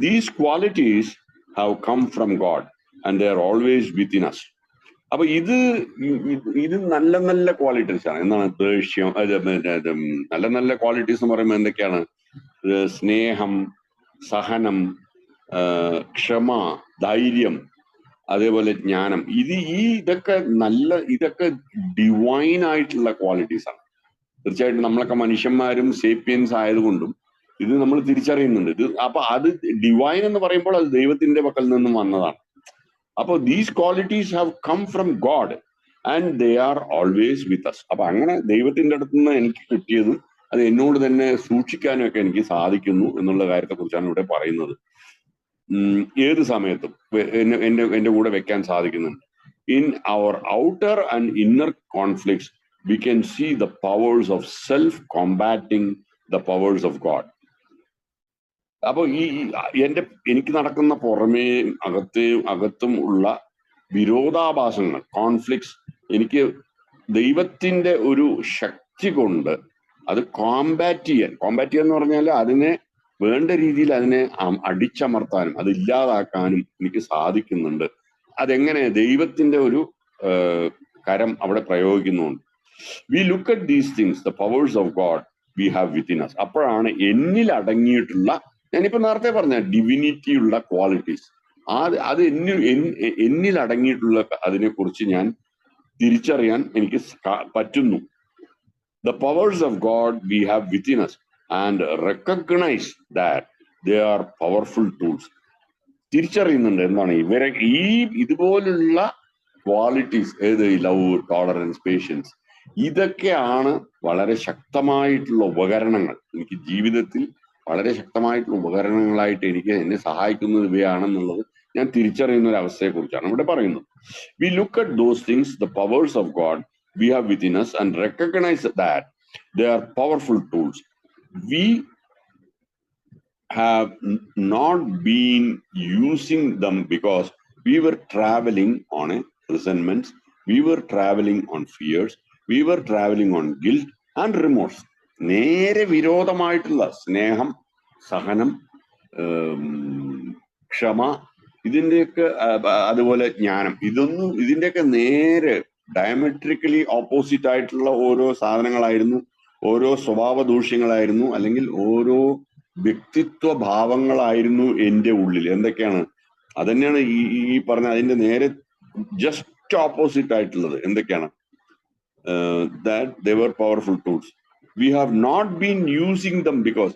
These qualities have come from God and they are always within us. അപ്പൊ ഇത് നല്ല നല്ല ക്വാളിറ്റീസ് ആണ്. എന്താണ്? ദേഷ്യം, നല്ല നല്ല ക്വാളിറ്റീസ് എന്ന് പറയുമ്പോൾ എന്തൊക്കെയാണ്? സ്നേഹം, സഹനം, ക്ഷമ, ധൈര്യം, അതേപോലെ ജ്ഞാനം. ഇതൊക്കെ ഡിവൈൻ ആയിട്ടുള്ള ക്വാളിറ്റീസ് ആണ്. തീർച്ചയായിട്ടും നമ്മളൊക്കെ മനുഷ്യന്മാരും സേപ്പിയൻസ് ആയതുകൊണ്ടും ഇത് നമ്മൾ തിരിച്ചറിയുന്നുണ്ട്. അപ്പൊ അത് ഡിവൈൻ എന്ന് പറയുമ്പോൾ അത് ദൈവത്തിന്റെ പക്കൽ നിന്നും വന്നതാണ്. അപ്പൊ these qualities have come from God and they are always with us. അപ്പൊ അങ്ങനെ ദൈവത്തിന്റെ അടുത്ത് നിന്ന് എനിക്ക് കിട്ടിയതും അത് എന്നോട് തന്നെ സൂക്ഷിക്കാനും ഒക്കെ എനിക്ക് സാധിക്കുന്നു എന്നുള്ള കാര്യത്തെ കുറിച്ചാണ് ഇവിടെ പറയുന്നത്. ഏത് സമയത്തും എന്റെ കൂടെ വെക്കാൻ സാധിക്കുന്നുണ്ട്. In our outer and inner conflicts we can see the powers of self combating the powers of God. അപ്പൊ എനിക്ക് നടക്കുന്ന പുറമേ അകത്തും ഉള്ള വിരോധാഭാസങ്ങൾ, കോൺഫ്ലിക്ട്സ്, എനിക്ക് ദൈവത്തിന്റെ ഒരു ശക്തി കൊണ്ട് അത് കോംബാറ്റ് ചെയ്യാൻ എന്ന് പറഞ്ഞാൽ അതിനെ വേണ്ട രീതിയിൽ അതിനെ അടിച്ചമർത്താനും അത് ഇല്ലാതാക്കാനും എനിക്ക് സാധിക്കുന്നുണ്ട്. അതെങ്ങനെ? ദൈവത്തിന്റെ ഒരു കരം അവിടെ പ്രയോഗിക്കുന്നുണ്ട്. We look at these things, the powers of God we have within us. അപ്പോഴാണ് എന്നിൽ അടങ്ങിയിട്ടുള്ള, ഞാനിപ്പോ നേരത്തെ പറഞ്ഞ ഡിവിനിറ്റിയുള്ള ക്വാളിറ്റീസ്, അത് എന്നിൽ അടങ്ങിയിട്ടുള്ള അതിനെക്കുറിച്ച് ഞാൻ തിരിച്ചറിയാൻ എനിക്ക് പറ്റുന്നു. The powers of God we have within us and recognize that they are powerful tools. തിരിച്ചറിയുന്നുണ്ട് എന്താണ് ഇതുപോലുള്ള ക്വാളിറ്റീസ്, ഏത് ലവ്, ടോളറൻസ്, പേഷ്യൻസ്, ഇതൊക്കെയാണ് വളരെ ശക്തമായിട്ടുള്ള ഉപകരണങ്ങൾ. എനിക്ക് ജീവിതത്തിൽ വളരെ ശക്തമായിട്ടുള്ള ഉപകരണങ്ങളായിട്ട് എനിക്ക് എന്നെ സഹായിക്കുന്നത് ഇവയാണെന്നുള്ളത് ഞാൻ തിരിച്ചറിയുന്ന ഒരു അവസ്ഥയെ കുറിച്ചാണ് ഇവിടെ പറയുന്നത്. V look at those things, the powers of God we have within us and recognize that they are powerful tools. We have not been using them because we were traveling on a resentments, we were traveling on fears, we were traveling on guilt and remorse. നേരെ വിരോധമായിട്ടുള്ള സ്നേഹം, സഹനം, ക്ഷമ, ഇതിന്റെയൊക്കെ അതുപോലെ ജ്ഞാനം, ഇതിന്റെയൊക്കെ നേരെ diametrically opposite ആയിട്ടുള്ള ഓരോ സാധനങ്ങളായിരുന്നു, ഓരോ സ്വഭാവ ദൂഷ്യങ്ങളായിരുന്നു, അല്ലെങ്കിൽ ഓരോ വ്യക്തിത്വ ഭാവങ്ങളായിരുന്നു എൻ്റെ ഉള്ളിൽ. എന്തൊക്കെയാണ്? അതന്നെയാണ് ഈ പറഞ്ഞ അതിന്റെ നേരെ ജസ്റ്റ് ഓപ്പോസിറ്റ് ആയിട്ടുള്ളത്. എന്തൊക്കെയാണ്? That they were powerful tools. We have not been using them because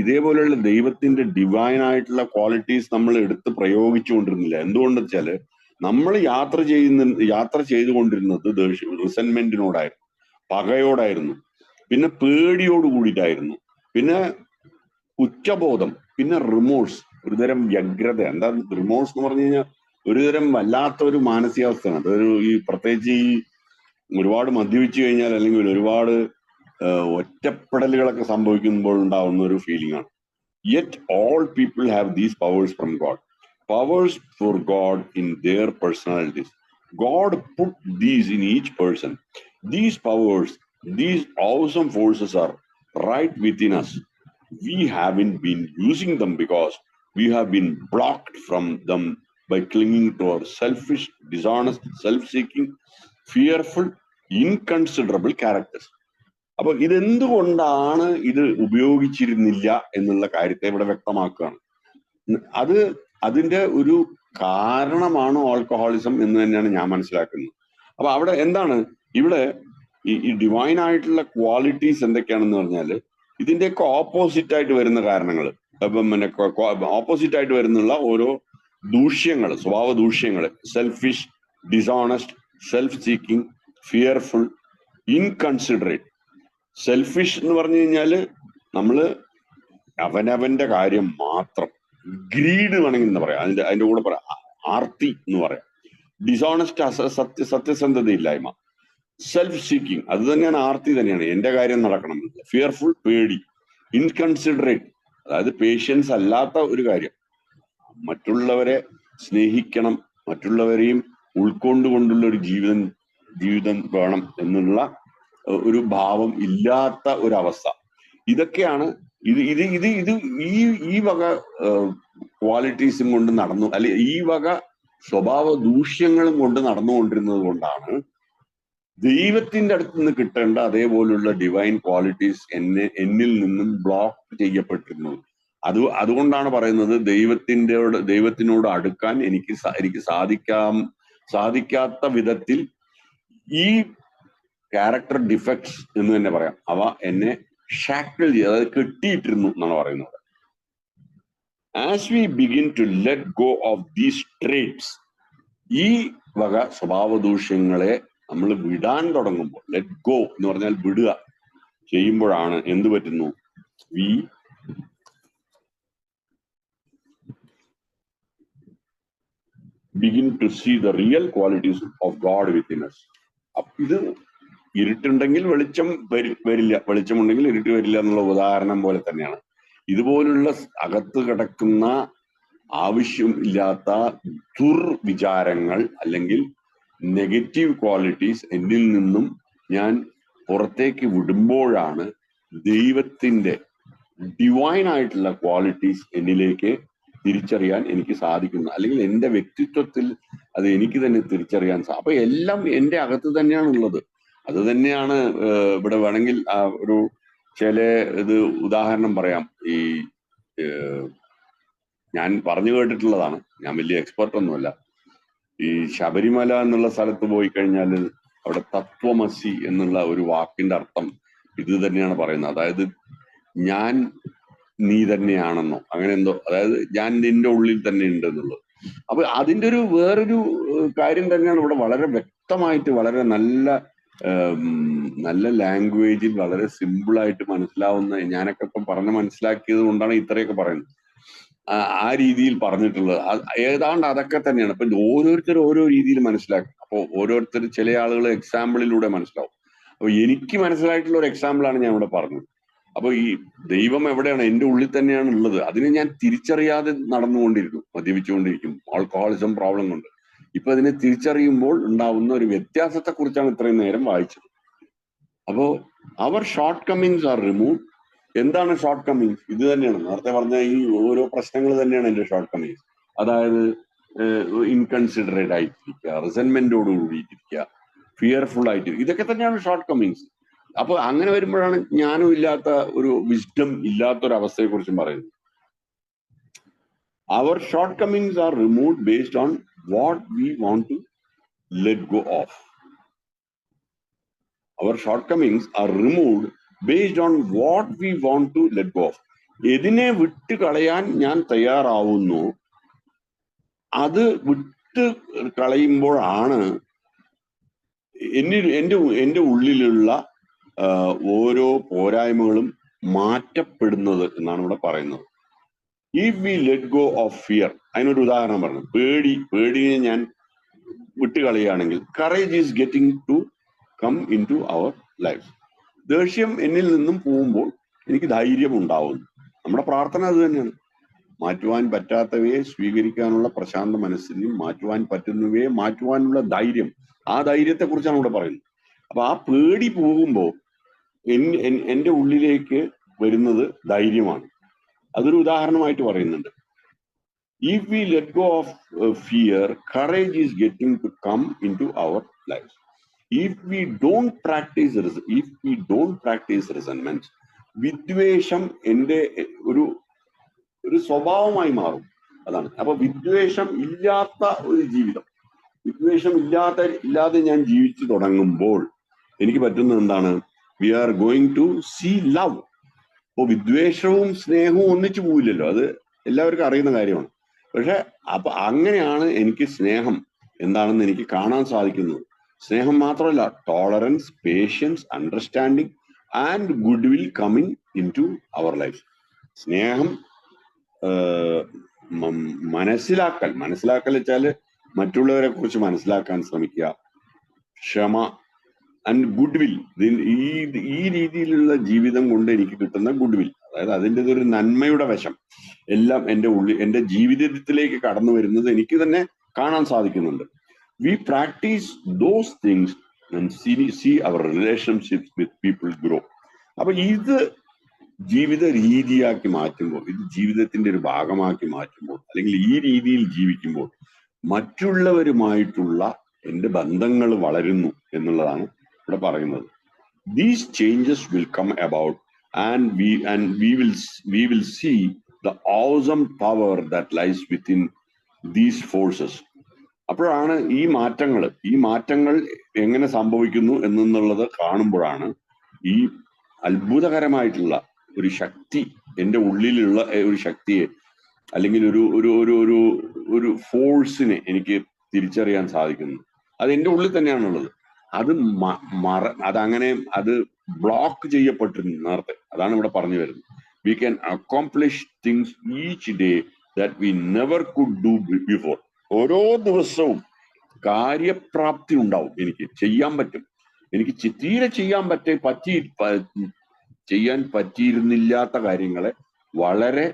ഇതേപോലെയുള്ള ദൈവത്തിന്റെ ഡിവൈൻ ആയിട്ടുള്ള ക്വാളിറ്റീസ് നമ്മൾ എടുത്ത് പ്രയോഗിച്ചുകൊണ്ടിരുന്നില്ല. എന്തുകൊണ്ടെന്ന് വെച്ചാല് നമ്മൾ യാത്ര ചെയ്തുകൊണ്ടിരുന്നത് റിസെന്റ്മെന്റിനോടായിരുന്നു, പകയോടായിരുന്നു, പിന്നെ പേടിയോട് കൂടിയിട്ടായിരുന്നു, പിന്നെ കുറ്റബോധം, പിന്നെ റിമോഴ്സ്, ഒരുതരം വ്യഗ്രത. എന്താ റിമോഴ്സ് എന്ന് പറഞ്ഞു കഴിഞ്ഞാൽ ഒരുതരം വല്ലാത്ത ഒരു മാനസികാവസ്ഥയാണ്. അതൊരു പ്രത്യേകിച്ച് ഒരുപാട് മദ്യപിച്ചു കഴിഞ്ഞാൽ അല്ലെങ്കിൽ ഒരുപാട് ഒറ്റപ്പെടലുകളൊക്കെ സംഭവിക്കുമ്പോൾ ഉണ്ടാവുന്ന ഒരു ഫീലിംഗ് ആണ്. Yet all people have these powers from God, powers for God in their personalities. God put these in each person. These powers, these awesome forces are right within us. We haven't been using them because we have been blocked from them by clinging to our selfish, dishonest, self-seeking, fearful, inconsiderable characters. അപ്പൊ ഇതെന്തുകൊണ്ടാണ് ഇത് ഉപയോഗിച്ചിരുന്നില്ല എന്നുള്ള കാര്യത്തെ ഇവിടെ വ്യക്തമാക്കുകയാണ്. അതിന്റെ ഒരു കാരണമാണ് alcoholism എന്ന് തന്നെയാണ് ഞാൻ മനസ്സിലാക്കുന്നത്. അപ്പൊ അവിടെ എന്താണ് ഇവിടെ ഈ ഡിവൈൻ ആയിട്ടുള്ള ക്വാളിറ്റീസ് എന്തൊക്കെയാണെന്ന് പറഞ്ഞാല് ഇതിന്റെയൊക്കെ ഓപ്പോസിറ്റ് ആയിട്ട് വരുന്ന കാരണങ്ങൾ, പിന്നെ ഓപ്പോസിറ്റ് ആയിട്ട് വരുന്നുള്ള ഓരോ ദൂഷ്യങ്ങൾ, സ്വഭാവ ദൂഷ്യങ്ങൾ, selfish, dishonest, self seeking, fearful, inconsiderate. Selfish എന്ന് പറഞ്ഞു കഴിഞ്ഞാല് നമ്മള് അവനവന്റെ കാര്യം മാത്രം, ഗ്രീഡ് വേണമെങ്കിൽ എന്ന് പറയാം, അതിന്റെ കൂടെ പറയാം ആർത്തി എന്ന് പറയാം. ഡിസോണസ്റ്റ്, സത്യസന്ധതയില്ലായ്മ. സെൽഫ് സീക്കിംഗ്, അത് തന്നെയാണ് ആർത്തി തന്നെയാണ്, എന്റെ കാര്യം നടക്കണം. ഫിയർഫുൾ, പേടി. ഇൻകൺസിഡറേറ്റ്, അതായത് പേഷ്യൻസ് അല്ലാത്ത ഒരു കാര്യം, മറ്റുള്ളവരെ സ്നേഹിക്കണം, മറ്റുള്ളവരെയും ഉൾക്കൊണ്ടുകൊണ്ടുള്ള ഒരു ജീവിതം വേണം എന്നുള്ള ഒരു ഭാവം ഇല്ലാത്ത ഒരവസ്ഥ. ഇതൊക്കെയാണ് ഈ വക ക്വാളിറ്റീസും കൊണ്ട് നടന്നു, അല്ലെ ഈ വക സ്വഭാവ ദൂഷ്യങ്ങളും കൊണ്ട് നടന്നുകൊണ്ടിരുന്നത് കൊണ്ടാണ് ദൈവത്തിന്റെ അടുത്ത് നിന്ന് കിട്ടേണ്ട അതേപോലുള്ള ഡിവൈൻ ക്വാളിറ്റീസ് എന്നിൽ നിന്നും ബ്ലോക്ക് ചെയ്യപ്പെട്ടിരുന്നത്. അതുകൊണ്ടാണ് പറയുന്നത് ദൈവത്തിനോട് അടുക്കാൻ എനിക്ക് സാധിക്കാത്ത വിധത്തിൽ ഈ ക്യാരക്ടർ ഡിഫക്ട്സ് എന്ന് തന്നെ പറയാം, അവ എന്നെ ഷാക്കിൾ ചെയ്ത്, അതായത് കെട്ടിയിട്ടിരുന്നു എന്നാണ് പറയുന്നത്. As we begin to let go of these traits, ഈ വക സ്വഭാവദൂഷ്യങ്ങളെ നമ്മൾ വിടാൻ തുടങ്ങുമ്പോൾ, ലെറ്റ് ഗോ എന്ന് പറഞ്ഞാൽ വിടുക ചെയ്യുമ്പോഴാണ് എന്ത് പറ്റുന്നു? We begin to see the real qualities of God within us. ഇത് ഇരുട്ടുണ്ടെങ്കിൽ വെളിച്ചം വരില്ല, വെളിച്ചമുണ്ടെങ്കിൽ ഇരുട്ട് വരില്ല എന്നുള്ള ഉദാഹരണം പോലെ തന്നെയാണ്. ഇതുപോലുള്ള അകത്ത് കിടക്കുന്ന ആവശ്യമില്ലാത്ത ദുർവിചാരങ്ങൾ അല്ലെങ്കിൽ നെഗറ്റീവ് ക്വാളിറ്റീസ് എന്നിൽ നിന്നും ഞാൻ പുറത്തേക്ക് വിടുമ്പോഴാണ് ദൈവത്തിന്റെ ഡിവൈൻ ആയിട്ടുള്ള ക്വാളിറ്റീസ് എന്നിലേക്ക് തിരിച്ചറിയാൻ എനിക്ക് സാധിക്കുന്നു, അല്ലെങ്കിൽ എൻ്റെ വ്യക്തിത്വത്തിൽ അത് എനിക്ക് തന്നെ തിരിച്ചറിയാൻ അപ്പൊ എല്ലാം എൻ്റെ അകത്ത് തന്നെയാണ് ഉള്ളത്. അത് തന്നെയാണ് ഇവിടെ വേണമെങ്കിൽ ഒരു ചില ഇത് ഉദാഹരണം പറയാം. ഈ ഞാൻ പറഞ്ഞു കേട്ടിട്ടുള്ളതാണ്, ഞാൻ വലിയ എക്സ്പെർട്ട് ഒന്നുമല്ല. ഈ ശബരിമല എന്നുള്ള സ്ഥലത്ത് പോയി കഴിഞ്ഞാൽ അവിടെ തത്വമസി എന്നുള്ള ഒരു വാക്കിന്റെ അർത്ഥം ഇത് തന്നെയാണ് പറയുന്നത്. അതായത് ഞാൻ നീ തന്നെയാണെന്നോ അങ്ങനെ എന്തോ, അതായത് ഞാൻ നിന്റെ ഉള്ളിൽ തന്നെ ഉണ്ട് എന്നുള്ളത്. അപ്പൊ അതിന്റെ ഒരു വേറൊരു കാര്യം തന്നെയാണ് ഇവിടെ വളരെ വ്യക്തമായിട്ട് വളരെ നല്ല ലാംഗ്വേജിൽ വളരെ സിമ്പിൾ ആയിട്ട് മനസ്സിലാവുന്ന, ഞാനൊക്കെ ഇപ്പം പറഞ്ഞ് മനസ്സിലാക്കിയത് കൊണ്ടാണ് ഇത്രയൊക്കെ പറയുന്നത്. ആ രീതിയിൽ പറഞ്ഞിട്ടുള്ളത് ഏതാണ്ട് അതൊക്കെ തന്നെയാണ്. ഇപ്പൊ ഓരോരുത്തർ ഓരോ രീതിയിൽ മനസ്സിലാക്കും. അപ്പോൾ ഓരോരുത്തർ ചില ആളുകൾ എക്സാമ്പിളിലൂടെ മനസ്സിലാവും. അപ്പൊ എനിക്ക് മനസ്സിലായിട്ടുള്ള ഒരു എക്സാമ്പിളാണ് ഞാൻ ഇവിടെ പറഞ്ഞത്. അപ്പൊ ഈ ദൈവം എവിടെയാണ്? എൻ്റെ ഉള്ളിൽ തന്നെയാണ് ഉള്ളത്. അതിനെ ഞാൻ തിരിച്ചറിയാതെ നടന്നുകൊണ്ടിരുന്നു, മദ്യപിച്ചുകൊണ്ടിരിക്കും, ആൾക്കഹോളിസം പ്രോബ്ലം കൊണ്ട്. ഇപ്പൊ അതിനെ തിരിച്ചറിയുമ്പോൾ ഉണ്ടാവുന്ന ഒരു വ്യത്യാസത്തെ കുറിച്ചാണ് ഇത്രയും നേരം വായിച്ചത്. അപ്പോ അവർ ഷോർട്ട് കമ്മിങ്സ് ആർ റിമൂവ്. എന്താണ് ഷോർട്ട് കമ്മിങ്സ്? ഇത് തന്നെയാണ് നേരത്തെ പറഞ്ഞ ഈ ഓരോ പ്രശ്നങ്ങൾ തന്നെയാണ് എന്റെ ഷോർട്ട് കമ്മിങ്സ്. അതായത് ഇൻകൺസിഡറേറ്റ് ആയിട്ടിരിക്കുക, റിസെന്റ്മെന്റോട് കൂടിയിട്ടിരിക്കുക, ഫിയർഫുൾ ആയിട്ടിരിക്കുക, ഇതൊക്കെ തന്നെയാണ് ഷോർട്ട് കമ്മിങ്സ്. അപ്പൊ അങ്ങനെ വരുമ്പോഴാണ് ജ്ഞാനം ഇല്ലാത്ത ഒരു വിസ്ഡം ഇല്ലാത്തൊരവസ്ഥയെ കുറിച്ചും പറയുന്നത്. അവർ shortcomings are removed based on what we want to let go of. Our shortcomings are removed based on what we want to let go of. എതിനെ വിട്ട് കളയാൻ ഞാൻ തയ്യാറാവുന്നു, അത് വിട്ട് കളയുമ്പോഴാണ് എൻ്റെ ഉള്ളിലുള്ള ഓരോ പോരായ്മകളും മാറ്റപ്പെടുന്നത് എന്നാണ് ഇവിടെ പറയുന്നത്. If we let go of fear, അതിനൊരു ഉദാഹരണം പറഞ്ഞു. പേടിയെ ഞാൻ വിട്ടുകളയുകയാണെങ്കിൽ, courage is getting to come into our life. ദേഷ്യം എന്നിൽ നിന്നും പോകുമ്പോൾ എനിക്ക് ധൈര്യം ഉണ്ടാവുന്നു. നമ്മുടെ പ്രാർത്ഥന അത് തന്നെയാണ്. മാറ്റുവാൻ പറ്റാത്തവയെ സ്വീകരിക്കാനുള്ള പ്രശാന്ത മനസ്സിനെയും മാറ്റുവാൻ പറ്റുന്നവയെ മാറ്റുവാനുള്ള ധൈര്യം, ആ ധൈര്യത്തെ കുറിച്ചാണ് ഇവിടെ പറയുന്നത്. അപ്പൊ ആ പേടി പോകുമ്പോൾ എൻ്റെ ഉള്ളിലേക്ക് വരുന്നത് ധൈര്യമാണ്. അതൊരു ഉദാഹരണമായിട്ട് പറയുന്നുണ്ട്. If we let go of fear, courage is getting to come into our life. If we don't practice resentment, വിദ്വേഷം എൻ്റെ ഒരു സ്വഭാവമായി മാറും. അതാണ്. അപ്പൊ വിദ്വേഷം ഇല്ലാത്ത ഒരു ജീവിതം, വിദ്വേഷം ഇല്ലാതെ ഞാൻ ജീവിച്ചു തുടങ്ങുമ്പോൾ എനിക്ക് പറ്റുന്നത് എന്താണ്? We are going to see love. അപ്പൊ വിദ്വേഷവും സ്നേഹവും ഒന്നിച്ചു പോവില്ലല്ലോ, അത് എല്ലാവർക്കും അറിയുന്ന കാര്യമാണ്. പക്ഷെ അപ്പൊ അങ്ങനെയാണ് എനിക്ക് സ്നേഹം എന്താണെന്ന് എനിക്ക് കാണാൻ സാധിക്കുന്നത്. സ്നേഹം മാത്രമല്ല, tolerance, patience, understanding and goodwill coming into our life. സ്നേഹം, മനസ്സിലാക്കൽ വെച്ചാൽ മറ്റുള്ളവരെ കുറിച്ച് മനസ്സിലാക്കാൻ ശ്രമിക്കുക, ക്ഷമ ആൻഡ് ഗുഡ് വിൽ. ഈ രീതിയിലുള്ള ജീവിതം കൊണ്ട് എനിക്ക് കിട്ടുന്ന ഗുഡ് വിൽ, അതായത് അതിൻ്റെ ഒരു നന്മയുടെ വശം എല്ലാം എൻ്റെ ജീവിതത്തിലേക്ക് കടന്നു വരുന്നത് എനിക്ക് തന്നെ കാണാൻ സാധിക്കുന്നുണ്ട്. We practice those things and see our relationships with people grow. അപ്പൊ ഇത് ജീവിത രീതിയാക്കി മാറ്റുമ്പോൾ, ഇത് ജീവിതത്തിന്റെ ഒരു ഭാഗമാക്കി മാറ്റുമ്പോൾ, അല്ലെങ്കിൽ ഈ രീതിയിൽ ജീവിക്കുമ്പോൾ മറ്റുള്ളവരുമായിട്ടുള്ള എൻ്റെ ബന്ധങ്ങൾ വളരുന്നു എന്നുള്ളതാണ് ഇവിടെ പറയുന്നത്. These changes will come about and we will see the awesome power that lies within these forces. അപ്പോഴാണ് ഈ മാറ്റങ്ങൾ എങ്ങനെ സംഭവിക്കുന്നു എന്നുള്ളത് കാണുമ്പോഴാണ് ഈ അത്ഭുതകരമായിട്ടുള്ള ഒരു ശക്തി, എൻ്റെ ഉള്ളിലുള്ള ഒരു ശക്തിയെ അല്ലെങ്കിൽ ഒരു ഫോഴ്സിനെ എനിക്ക് തിരിച്ചറിയാൻ സാധിക്കുന്നു. അത് എൻ്റെ ഉള്ളിൽ തന്നെയാണുള്ളത്. അത് ബ്ലോക്ക് ചെയ്യപ്പെട്ടിരുന്നു നേരത്തെ. അതാണ് ഇവിടെ പറഞ്ഞു വരുന്നത്. We can accomplish things each day that we never could do before. ഓരോ ദിവസവും കാര്യപ്രാപ്തി ഉണ്ടാവും. എനിക്ക് ചെയ്യാൻ പറ്റും. എനിക്ക് തീരെ ചെയ്യാൻ പറ്റിയിരുന്നില്ലാത്ത കാര്യങ്ങളെ വളരെ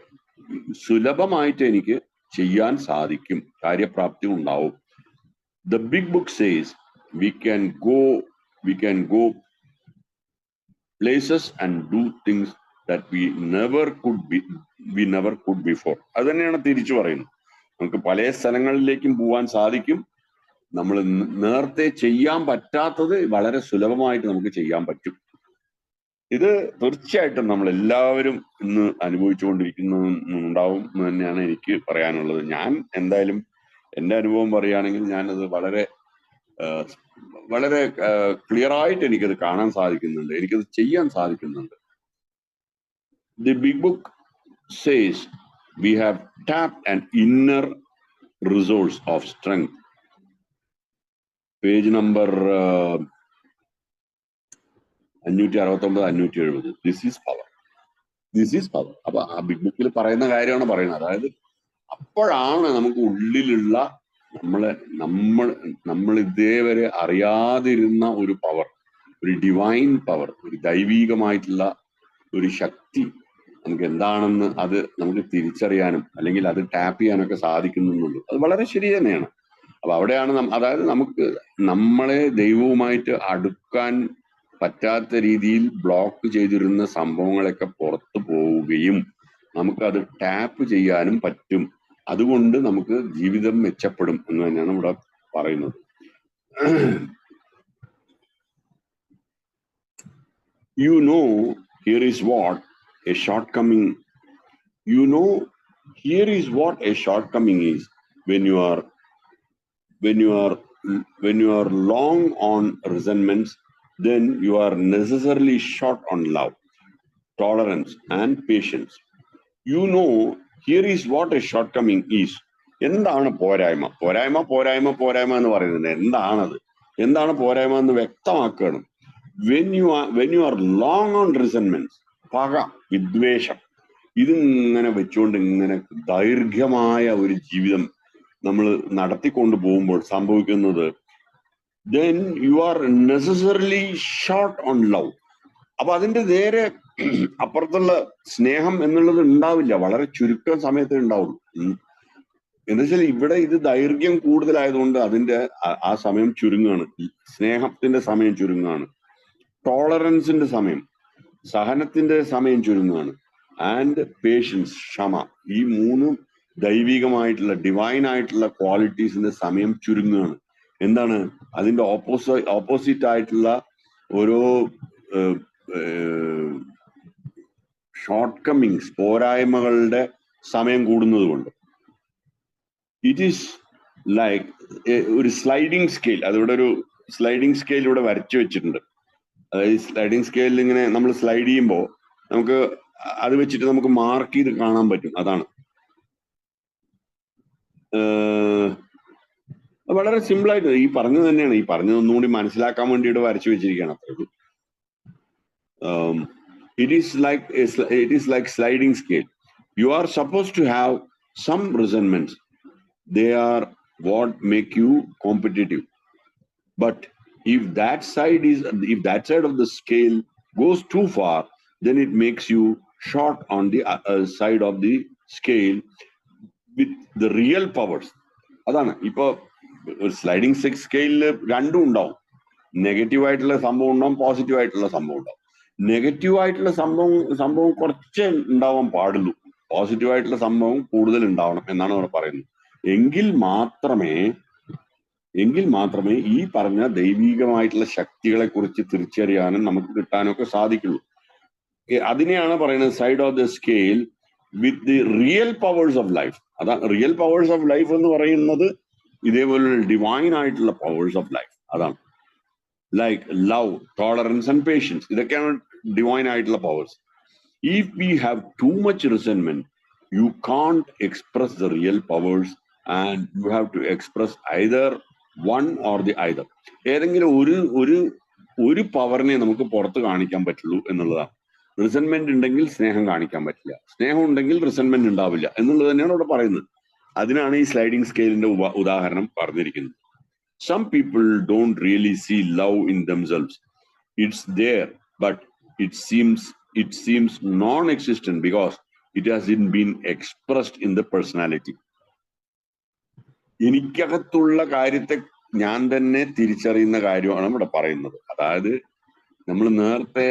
സുലഭമായിട്ട് എനിക്ക് ചെയ്യാൻ സാധിക്കും. കാര്യപ്രാപ്തി ഉണ്ടാവും. The big book says we can go places and do things that we never could before. അത് തന്നെയാണ് തിരിച്ചു പറയുന്നത്. നമുക്ക് പല സ്ഥലങ്ങളിലേക്കും പോകാൻ സാധിക്കും. നമ്മൾ നേരത്തെ ചെയ്യാൻ പറ്റാത്തത് വളരെ സുലഭമായിട്ട് നമുക്ക് ചെയ്യാൻ പറ്റും. ഇത് തീർച്ചയായിട്ടും നമ്മൾ എല്ലാവരും ഇന്ന് അനുഭവിച്ചുകൊണ്ടിരിക്കുന്നുണ്ടാവും എന്ന് തന്നെയാണ് എനിക്ക് പറയാനുള്ളത്. ഞാൻ എന്തായാലും എൻ്റെ അനുഭവം പറയുകയാണെങ്കിൽ ഞാനത് വളരെ ക്ലിയർ ആയിട്ട് എനിക്കത് കാണാൻ സാധിക്കുന്നുണ്ട്, എനിക്കത് ചെയ്യാൻ സാധിക്കുന്നുണ്ട്. The big book says we have tapped an inner resource of strength. Page number 569-570. This is power. This is power. അപ്പൊ ആ ബിഗ് ബുക്കിൽ പറയുന്ന കാര്യമാണ് പറയുന്നത്. അതായത് അപ്പോഴാണ് നമുക്ക് ഉള്ളിലുള്ള നമ്മൾ ഇതേവരെ അറിയാതിരുന്ന ഒരു പവർ, ഒരു ഡിവൈൻ പവർ, ഒരു ദൈവീകമായിട്ടുള്ള ഒരു ശക്തി നമുക്ക് എന്താണെന്ന് അത് നമുക്ക് തിരിച്ചറിയാനും അല്ലെങ്കിൽ അത് ടാപ്പ് ചെയ്യാനൊക്കെ സാധിക്കുന്നുള്ളൂ. അത് വളരെ ശരി തന്നെയാണ്. അപ്പൊ അവിടെയാണ് അതായത് നമുക്ക് നമ്മളെ ദൈവവുമായിട്ട് അടുക്കാൻ പറ്റാത്ത രീതിയിൽ ബ്ലോക്ക് ചെയ്തിരുന്ന സംഭവങ്ങളൊക്കെ പുറത്തു പോവുകയും നമുക്കത് ടാപ്പ് ചെയ്യാനും പറ്റും. അതുകൊണ്ട് നമുക്ക് ജീവിതം മെച്ചപ്പെടും എന്ന് തന്നെയാണ് ഇവിടെ പറയുന്നത്. You know, here is what a shortcoming. You know, here is what a shortcoming is when you are long on resentments. Then you are necessarily short on love, tolerance, and patience. You know, here is what a shortcoming is. എന്താണ് പോരായ്മ? പോരായ്മ എന്ന് പറയുന്നത് എന്താണത്? എന്താണ് പോരായ്മ എന്ന് വ്യക്തമാക്കണം. when you are long on resentments, പക, വിദ്വേഷം, ഇതിങ്ങനെ വെച്ചുകൊണ്ട് ഇങ്ങനെ ദൈർഘ്യമായ ഒരു ജീവിതം നമ്മൾ നടത്തിക്കൊണ്ട് പോകുമ്പോൾ സംഭവിക്കുന്നത്, then you are necessarily short on love. അപ്പൊ അതിന്റെ നേരെ അപ്പുറത്തുള്ള സ്നേഹം എന്നുള്ളത് ഉണ്ടാവില്ല, വളരെ ചുരുക്കം സമയത്തേ ഉണ്ടാവുള്ളൂ. എന്താ വെച്ചാൽ ഇവിടെ ഇത് ദൈർഘ്യം കൂടുതലായതുകൊണ്ട് അതിന്റെ ആ സമയം ചുരുങ്ങാണ്. സ്നേഹത്തിന്റെ സമയം ചുരുങ്ങാണ്, ടോളറൻസിന്റെ സമയം, സഹനത്തിന്റെ സമയം ചുരുങ്ങാണ്, ആൻഡ് പേഷ്യൻസ്, ക്ഷമ. ഈ മൂന്നും ദൈവികമായിട്ടുള്ള ഡിവൈൻ ആയിട്ടുള്ള ക്വാളിറ്റീസിന്റെ സമയം ചുരുങ്ങാണ്. എന്താണ് അതിന്റെ ഓപ്പോസിറ്റ് ആയിട്ടുള്ള ഓരോ ഷോർട്ട് കമ്മിങ്സ്, പോരായ്മകളുടെ സമയം കൂടുന്നത് കൊണ്ട്. ഇറ്റ് ഈസ് ലൈക്ക് ഒരു സ്ലൈഡിങ് സ്കെയിൽ. അതിവിടെ ഒരു സ്ലൈഡിങ് സ്കെയിൽ ഇവിടെ വരച്ചു വെച്ചിട്ടുണ്ട്. അതായത് സ്ലൈഡിങ് സ്കെയിലിൽ ഇങ്ങനെ നമ്മൾ സ്ലൈഡ് ചെയ്യുമ്പോൾ നമുക്ക് അത് വെച്ചിട്ട് നമുക്ക് മാർക്ക് ചെയ്ത് കാണാൻ പറ്റും. അതാണ് വളരെ സിമ്പിൾ ആയിട്ട് ഈ പറഞ്ഞത് തന്നെയാണ്. ഈ പറഞ്ഞത് ഒന്നുകൂടി മനസ്സിലാക്കാൻ വേണ്ടിയിട്ട് വരച്ചു വെച്ചിരിക്കുകയാണ്. അത്രേ ഉള്ളൂ. It is like sliding scale. You are supposed to have some resentments. They are what make you competitive. But if that side of the scale goes too far, then it makes you short on the side of the scale with the real powers. അതാണ് ഇപ്പൊ sliding സ്കെയിലിൽ രണ്ടും ഉണ്ടാവും. Negative ആയിട്ടുള്ള സംഭവം ഉണ്ടാവും, positive ആയിട്ടുള്ള സംഭവം ഉണ്ടാവും. നെഗറ്റീവ് ആയിട്ടുള്ള സംഭവം കുറച്ചേ ഉണ്ടാവാൻ പാടുള്ളൂ, പോസിറ്റീവ് ആയിട്ടുള്ള സംഭവം കൂടുതൽ ഉണ്ടാവണം എന്നാണ് അവിടെ പറയുന്നത്. എങ്കിൽ മാത്രമേ ഈ പറഞ്ഞ ദൈവികമായിട്ടുള്ള ശക്തികളെ കുറിച്ച് തിരിച്ചറിയാനും നമുക്ക് കിട്ടാനൊക്കെ സാധിക്കുള്ളൂ. അതിനെയാണ് പറയുന്നത് side of the scale with the real powers of life. അതാ റിയൽ പവേഴ്സ് ഓഫ് ലൈഫ് എന്ന് പറയുന്നത് ഇതേപോലുള്ള ഡിവൈൻ ആയിട്ടുള്ള പവേഴ്സ് ഓഫ് ലൈഫ്. അതാണ് like love, tolerance and patience. ഇതൊക്കെയാണ് ഡിവൈൻ ആയിട്ടുള്ള powers. If we have too much resentment, you can't express the real powers and you have to express either one or the either. ഏതെങ്കിലും ഒരു പവറിനെ നമുക്ക് പുറത്ത് കാണിക്കാൻ പറ്റുള്ളൂ എന്നുള്ളതാണ്. റിസെന്റ്മെന്റ് ഉണ്ടെങ്കിൽ സ്നേഹം കാണിക്കാൻ പറ്റില്ല, സ്നേഹം ഉണ്ടെങ്കിൽ റിസെന്റ്മെന്റ് ഉണ്ടാവില്ല എന്നുള്ളത് തന്നെയാണ് ഇവിടെ പറയുന്നത്. അതിനാണ് ഈ സ്ലൈഡിംഗ് സ്കെയിലിന്റെ ഉദാഹരണം പറഞ്ഞിരിക്കുന്നത്. Some people don't really see love in themselves. It's there, but it seems non-existent because it hasn't been expressed in the personality. എനിക്കകത്തുള്ള കാര്യത്തെ ഞാൻ തന്നെ തിരിച്ചറിയുന്ന കാര്യമാണ് ഇവിടെ പറയുന്നത്. അതായത് നമ്മൾ നേരത്തെ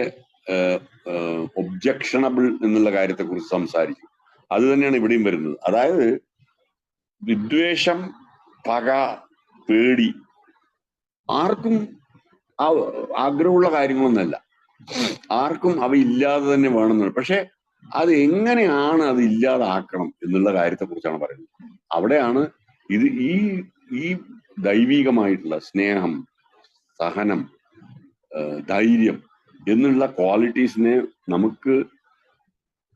ഒബ്ജക്ഷണബിൾ എന്നുള്ള കാര്യത്തെ കുറിച്ച് സംസാരിക്കും. അത് തന്നെയാണ് ഇവിടെയും വരുന്നത്. അതായത് വിദ്വേഷം, പക, പേടി ആർക്കും ആഗ്രഹമുള്ള കാര്യങ്ങളൊന്നുമല്ല, ആർക്കും അവ ഇല്ലാതെ തന്നെ വേണമെന്നുണ്ട്. പക്ഷെ അത് എങ്ങനെയാണ് അത് ഇല്ലാതാക്കണം എന്നുള്ള കാര്യത്തെ കുറിച്ചാണ് പറയുന്നത്. അവിടെയാണ് ഇത് ഈ ദൈവികമായിട്ടുള്ള സ്നേഹം, സഹനം, ധൈര്യം എന്നുള്ള ക്വാളിറ്റീസിനെ നമുക്ക്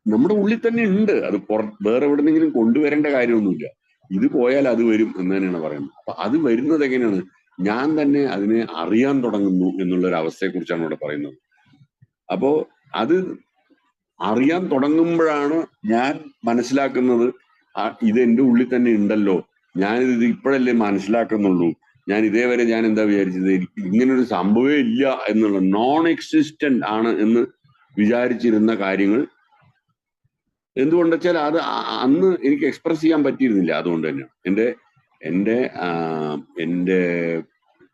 നമ്മുടെ ഉള്ളിൽ തന്നെ ഉണ്ട്. അത് വേറെ എവിടെന്നെങ്കിലും കൊണ്ടുവരേണ്ട കാര്യമൊന്നുമില്ല. ഇത് പോയാൽ അത് വരും എന്ന് തന്നെയാണ് പറയുന്നത്. അപ്പൊ അത് വരുന്നത് എങ്ങനെയാണ്? ഞാൻ തന്നെ അതിനെ അറിയാൻ തുടങ്ങുന്നു എന്നുള്ളൊരു അവസ്ഥയെക്കുറിച്ചാണ് ഇവിടെ പറയുന്നത്. അപ്പോ അത് അറിയാൻ തുടങ്ങുമ്പോഴാണ് ഞാൻ മനസ്സിലാക്കുന്നത് ഇത് എൻ്റെ ഉള്ളിൽ തന്നെ ഉണ്ടല്ലോ, ഞാനിത് ഇപ്പോഴല്ലേ മനസ്സിലാക്കുന്നുള്ളൂ, ഞാൻ ഇതേവരെ ഞാൻ എന്താ വിചാരിച്ചത്, എനിക്ക് ഇങ്ങനൊരു സംഭവമേ ഇല്ല എന്നുള്ള നോൺ എക്സിസ്റ്റന്റ് ആണ് എന്ന് വിചാരിച്ചിരുന്ന കാര്യങ്ങൾ എന്തുകൊണ്ട് വെച്ചാൽ അത് അന്ന് എനിക്ക് എക്സ്പ്രസ് ചെയ്യാൻ പറ്റിയിരുന്നില്ല. അതുകൊണ്ട് തന്നെയാണ് എൻ്റെ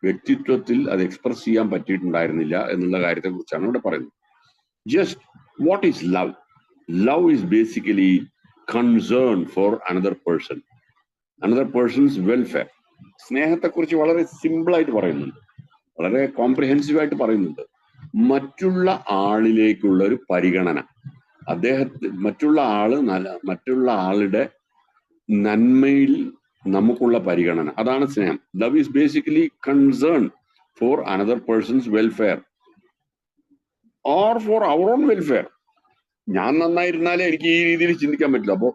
വ്യക്തിത്വത്തിൽ അത് എക്സ്പ്രസ് ചെയ്യാൻ പറ്റിയിട്ടുണ്ടായിരുന്നില്ല എന്നുള്ള കാര്യത്തെ കുറിച്ചാണ് ഇവിടെ പറയുന്നത്. Just what is love? Love is basically concern for another person's welfare. സ്നേഹത്തെക്കുറിച്ച് വളരെ സിമ്പിളായിട്ട് പറയുന്നുണ്ട്, വളരെ കോംപ്രിഹെൻസീവായിട്ട് പറയുന്നുണ്ട്. മറ്റുള്ള ആളിലേക്കുള്ള ഒരു പരിഗണന, മറ്റുള്ള ആളുടെ നന്മയിൽ നമുക്കുള്ള പരിഗണന, അതാണ് സ്നേഹം. Love is basically concern for another person's welfare or for our own welfare. ഞാൻ നന്നായിരുന്നാലേ എനിക്ക് ഈ രീതിയിൽ ചിന്തിക്കാൻ പറ്റില്ല. അപ്പോൾ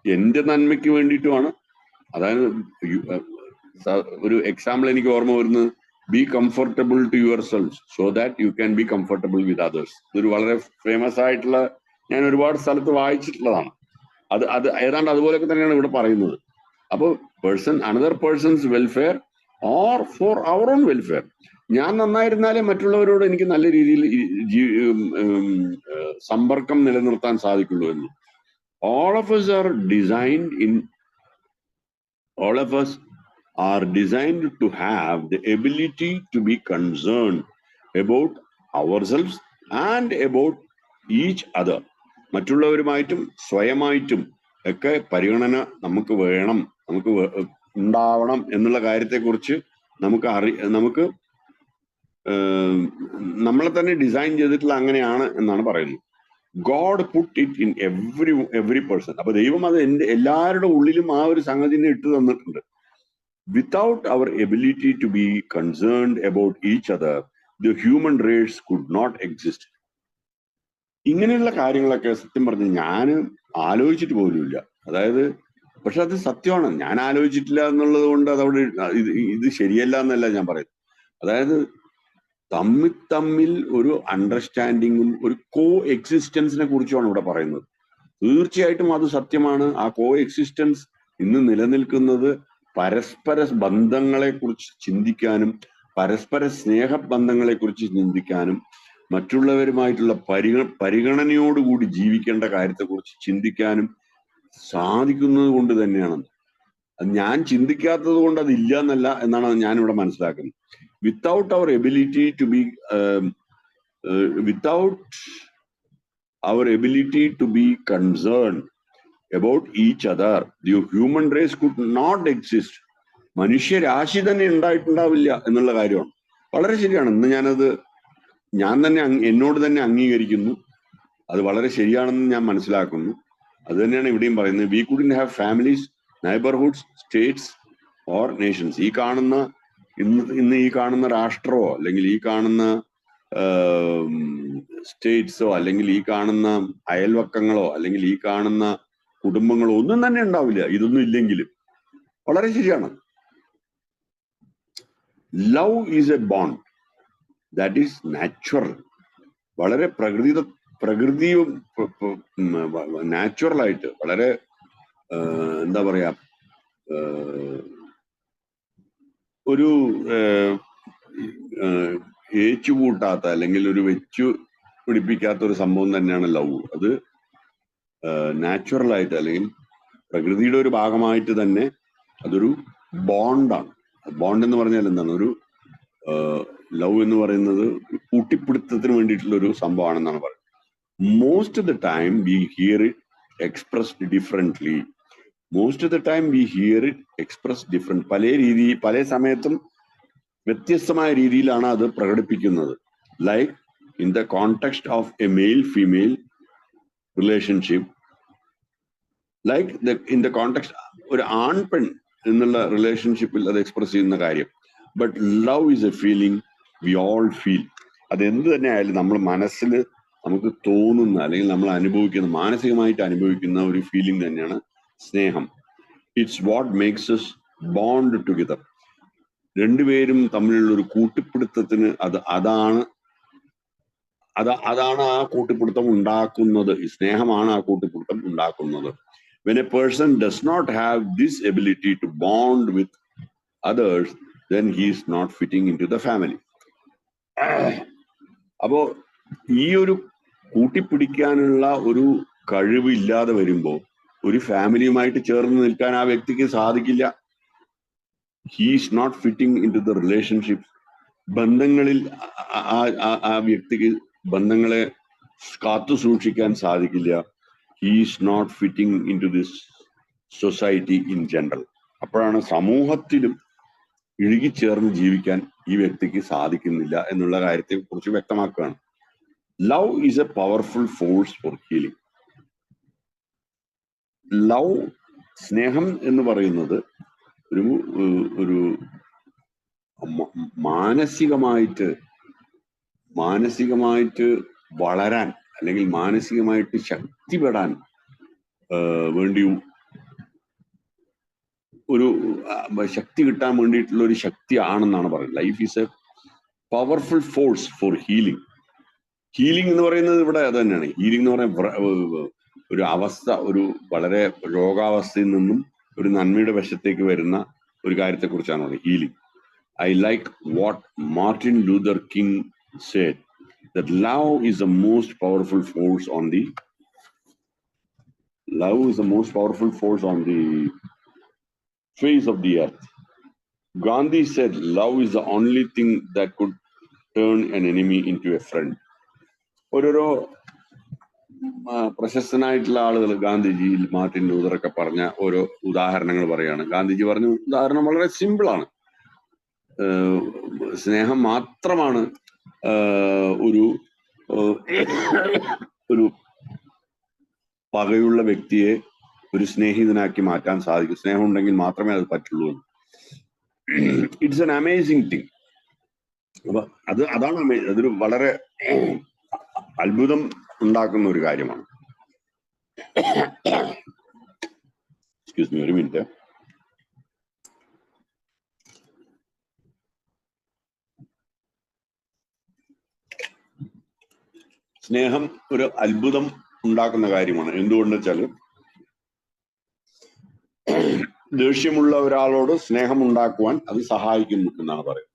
എന്റെ നന്മയ്ക്ക് വേണ്ടിയിട്ടുമാണ്. അതായത് ഒരു എക്സാമ്പിൾ എനിക്ക് ഓർമ്മ വരുന്നത്, be comfortable to yourself so that you can be comfortable with others. ഇതൊരു വളരെ ഫേമസ് ആയിട്ടുള്ള, ഞാൻ ഒരുപാട് സ്ഥലത്ത് വായിച്ചിട്ടുള്ളതാണ്. അത് ഏതാണ്ട് അതുപോലെയൊക്കെ തന്നെയാണ് ഇവിടെ പറയുന്നത്. അപ്പോൾ another person's welfare or for our own welfare. ഞാൻ നന്നായിരുന്നാലേ മറ്റുള്ളവരോട് എനിക്ക് നല്ല രീതിയിൽ സമ്പർക്കം നിലനിർത്താൻ സാധിക്കുള്ളൂ എന്ന്. All of us are designed to have the ability to be concerned about ourselves and about each other. മറ്റുള്ളവരുമായിട്ടും സ്വയമായിട്ടും ഒക്കെ പരിഗണന നമുക്ക് വേണം, നമുക്ക് ഉണ്ടാവണം എന്നുള്ള കാര്യത്തെക്കുറിച്ച് നമുക്ക് നമ്മളെ തന്നെ ഡിസൈൻ ചെയ്തിട്ടുള്ള അങ്ങനെയാണ് എന്നാണ് പറയുന്നത്. God put it in every person. അപ്പൊ ദൈവം അത് എല്ലാവരുടെ ഉള്ളിലും ആ ഒരു സംഗതിനെ ഇട്ട് തന്നിട്ടുണ്ട്. Without our ability to be concerned about each other, the human race could not exist. ഇങ്ങനെയുള്ള കാര്യങ്ങളൊക്കെ സത്യം പറഞ്ഞ് ഞാൻ ആലോചിച്ചിട്ട് പോലുമില്ല. അതായത് പക്ഷെ അത് സത്യമാണ്, ഞാൻ ആലോചിച്ചിട്ടില്ല എന്നുള്ളത് കൊണ്ട് അതവിടെ ഇത് ശരിയല്ല എന്നല്ല ഞാൻ പറയുന്നത്. അതായത് തമ്മിൽ ഒരു അണ്ടർസ്റ്റാൻഡിങ്ങും ഒരു കോ എക്സിസ്റ്റൻസിനെ കുറിച്ചുമാണ് ഇവിടെ പറയുന്നത്. തീർച്ചയായിട്ടും അത് സത്യമാണ്. ആ കോ എക്സിസ്റ്റൻസ് ഇന്ന് നിലനിൽക്കുന്നത് പരസ്പര ബന്ധങ്ങളെ കുറിച്ച് ചിന്തിക്കാനും പരസ്പര സ്നേഹബന്ധങ്ങളെ കുറിച്ച് ചിന്തിക്കാനും മറ്റുള്ളവരുമായിട്ടുള്ള പരിഗണനയോടുകൂടി ജീവിക്കേണ്ട കാര്യത്തെക്കുറിച്ച് ചിന്തിക്കാനും സാധിക്കുന്നത് കൊണ്ട് തന്നെയാണ്. അത് ഞാൻ ചിന്തിക്കാത്തത് കൊണ്ട് അത് ഇല്ല എന്നല്ല എന്നാണ് ഞാനിവിടെ മനസ്സിലാക്കുന്നത്. Without our ability to be concerned about each other, the human race could not exist. മനുഷ്യരാശി തന്നെ ഉണ്ടായിട്ടുണ്ടാവില്ല എന്നുള്ള കാര്യമാണ്. വളരെ ശരിയാണ്. ഇന്ന് ഞാൻ തന്നെ എന്നോട് തന്നെ അംഗീകരിക്കുന്നു. അത് വളരെ ശരിയാണെന്ന് ഞാൻ മനസ്സിലാക്കുന്നു. അത് തന്നെയാണ് ഇവിടെയും പറയുന്നത്. We couldn't have families, neighbourhoods, states or nations. ഇന്ന് ഈ കാണുന്ന രാഷ്ട്രമോ അല്ലെങ്കിൽ ഈ കാണുന്ന സ്റ്റേറ്റ്സോ അല്ലെങ്കിൽ ഈ കാണുന്ന അയൽവക്കങ്ങളോ അല്ലെങ്കിൽ ഈ കാണുന്ന കുടുംബങ്ങളോ ഒന്നും തന്നെ ഉണ്ടാവില്ല ഇതൊന്നും ഇല്ലെങ്കിലും. വളരെ ശരിയാണ്. Love is A bond that is natural. വളരെ പ്രകൃതിയും നാച്ചുറലായിട്ട് വളരെ എന്താ പറയാ, ഒരു ഏച്ചുകൂട്ടാത്ത അല്ലെങ്കിൽ ഒരു വെച്ചു പിടിപ്പിക്കാത്ത ഒരു സംഭവം തന്നെയാണ് ലവ്. അത് നാച്ചുറലായിട്ട് അല്ലെങ്കിൽ പ്രകൃതിയുടെ ഒരു ഭാഗമായിട്ട് തന്നെ അതൊരു ബോണ്ടാണ്. ബോണ്ട് എന്ന് പറഞ്ഞാൽ എന്താണ്? ഒരു ലവ് എന്ന് പറയുന്നത് കൂട്ടിപ്പിടുത്തത്തിന് വേണ്ടിയിട്ടുള്ള ഒരു സംഭവമാണെന്നാണ് പറയുന്നത്. Most of the time we here it expressed differently. പല സമയത്തും വ്യത്യസ്തമായ രീതിയിലാണ് അത് പ്രകടിപ്പിക്കുന്നത്. Like in the context of A male female relationship, like in the context ഒരു ആൺ പെൺ എന്നുള്ള റിലേഷൻഷിപ്പിൽ അത് എക്സ്പ്രസ് ചെയ്യുന്ന കാര്യം. But love is A feeling we all feel. അതെന്ത് തന്നെ ആയാലും നമ്മൾ മനസ്സിൽ നമുക്ക് തോന്നുന്ന അല്ലെങ്കിൽ നമ്മൾ മാനസികമായിട്ട് അനുഭവിക്കുന്ന ഒരു ഫീലിംഗ് തന്നെയാണ് സ്നേഹം. It's what makes us bond together. രണ്ടുപേരും തമ്മിലുള്ള ഒരു കൂട്ടിപ്പിടുത്തത്തിന് അതാണ് ആ കൂട്ടിപ്പിടുത്തം ഉണ്ടാക്കുന്നത്. സ്നേഹമാണ് ആ കൂട്ടിപ്പിടുത്തം ഉണ്ടാക്കുന്നത്. When a person does not have this ability to bond with others, then he is not fitting into the family. അപ്പോ ഈ ഒരു കൂട്ടിപ്പിടിക്കാനുള്ള ഒരു കഴിവില്ലാതെ വരുമ്പോ ഒരു ഫാമിലിയുമായിട്ട് ചേർന്ന് നിൽക്കാൻ ആ വ്യക്തിക്ക് സാധിക്കില്ല. He is not fitting into the relationship. ബന്ധങ്ങളിൽ ആ വ്യക്തിക്ക് ബന്ധങ്ങളെ കാത്തു സൂക്ഷിക്കാൻ സാധിക്കില്ല. He is not fitting into this society in general. അപ്പോഴാണ് സമൂഹത്തിലും ഇഴുകിച്ചേർന്ന് ജീവിക്കാൻ ഈ വ്യക്തിക്ക് സാധിക്കുന്നില്ല എന്നുള്ള കാര്യത്തെ കുറിച്ച് വ്യക്തമാക്കുകയാണ്. Love is a powerful force for healing. Love, സ്നേഹം എന്ന് പറയുന്നത് ഒരു മാനസികമായിട്ട് വളരാൻ അല്ലെങ്കിൽ മാനസികമായിട്ട് ശക്തിപ്പെടാൻ വേണ്ടി ഒരു ശക്തി കിട്ടാൻ വേണ്ടിയിട്ടുള്ള ഒരു ശക്തിയാണെന്നാണ് പറയുന്നത്. Life is a powerful force for healing. Healing എന്ന് പറയുന്നത് ഇവിടെ അത് തന്നെയാണ്. ഹീലിംഗ് എന്ന് പറയുന്ന ഒരു അവസ്ഥ, ഒരു വളരെ രോഗാവസ്ഥയിൽ നിന്നും ഒരു നന്മയുടെ വശത്തേക്ക് വരുന്ന ഒരു കാര്യത്തെ കുറിച്ചാണ് പറയുന്നത് healing. I like what Martin Luther King said, that love is the most powerful force on the face of the earth. Gandhi said love is the only thing that could turn an enemy into a friend. ഓരോരോ പ്രശസ്തനായിട്ടുള്ള ആളുകൾ Gandhiji, Martin Luther ഒക്കെ പറഞ്ഞ ഓരോ ഉദാഹരണങ്ങൾ പറയാണ്. ഗാന്ധിജി പറഞ്ഞ ഉദാഹരണം വളരെ സിമ്പിളാണ്. സ്നേഹം മാത്രമാണ് ഒരു പകയുള്ള വ്യക്തിയെ ഒരു സ്നേഹിതനാക്കി മാറ്റാൻ സാധിക്കും. സ്നേഹം ഉണ്ടെങ്കിൽ മാത്രമേ അത് പറ്റുള്ളൂ. It's an amazing thing. അപ്പൊ അതാണ് അതൊരു വളരെ അത്ഭുതം ഉണ്ടാക്കുന്ന ഒരു കാര്യമാണ്. എക്സ്ക്യൂസ് മീ, ഒരു മിനിറ്റ്. സ്നേഹം ഒരു അത്ഭുതം ഉണ്ടാക്കുന്ന കാര്യമാണ്. എന്തുകൊണ്ടെന്ന് വെച്ചാല് ദേഷ്യമുള്ള ഒരാളോട് സ്നേഹം ഉണ്ടാക്കുവാൻ അത് സഹായിക്കുന്നു എന്നാണ് പറയുന്നത്.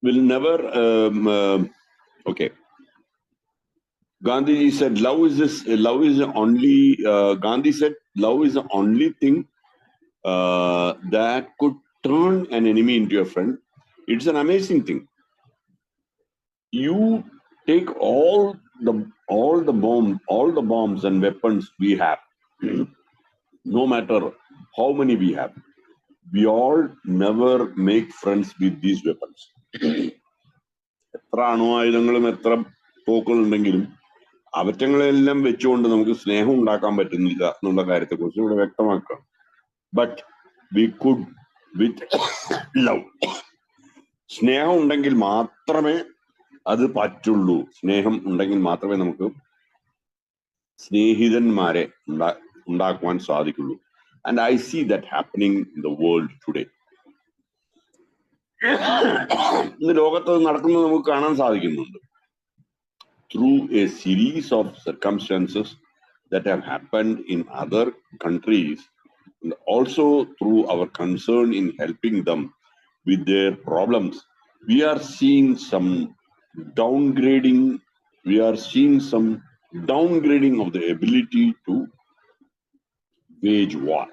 will never okay. Gandhi said love is the only Gandhi said love is the only thing that could turn an enemy into a friend. It's an amazing thing. You take all the bombs and weapons we have, no matter how many we have, we all never make friends with these weapons. എത്ര അണുവായുധങ്ങളും എത്ര തോക്കുകളുണ്ടെങ്കിലും അവറ്റങ്ങളെല്ലാം വെച്ചുകൊണ്ട് നമുക്ക് സ്നേഹം ഉണ്ടാക്കാൻ പറ്റുന്നില്ല എന്നുള്ള കാര്യത്തെ കുറിച്ച് ഇവിടെ വ്യക്തമാക്കുക. But we could with love. സ്നേഹം ഉണ്ടെങ്കിൽ മാത്രമേ അത് പറ്റുള്ളൂ. സ്നേഹം ഉണ്ടെങ്കിൽ മാത്രമേ നമുക്ക് സ്നേഹിതന്മാരെ ഉണ്ടാക്കുവാൻ സാധിക്കുള്ളൂ. And I see that happening in the world today. ഇന്ന് ലോകത്ത് നടക്കുന്നത് നമുക്ക് കാണാൻ സാധിക്കുന്നുണ്ട്. Through a series of circumstances that have happened in other countries, and also through our concern in helping them with their problems, we are seeing some downgrading of the ability to wage war.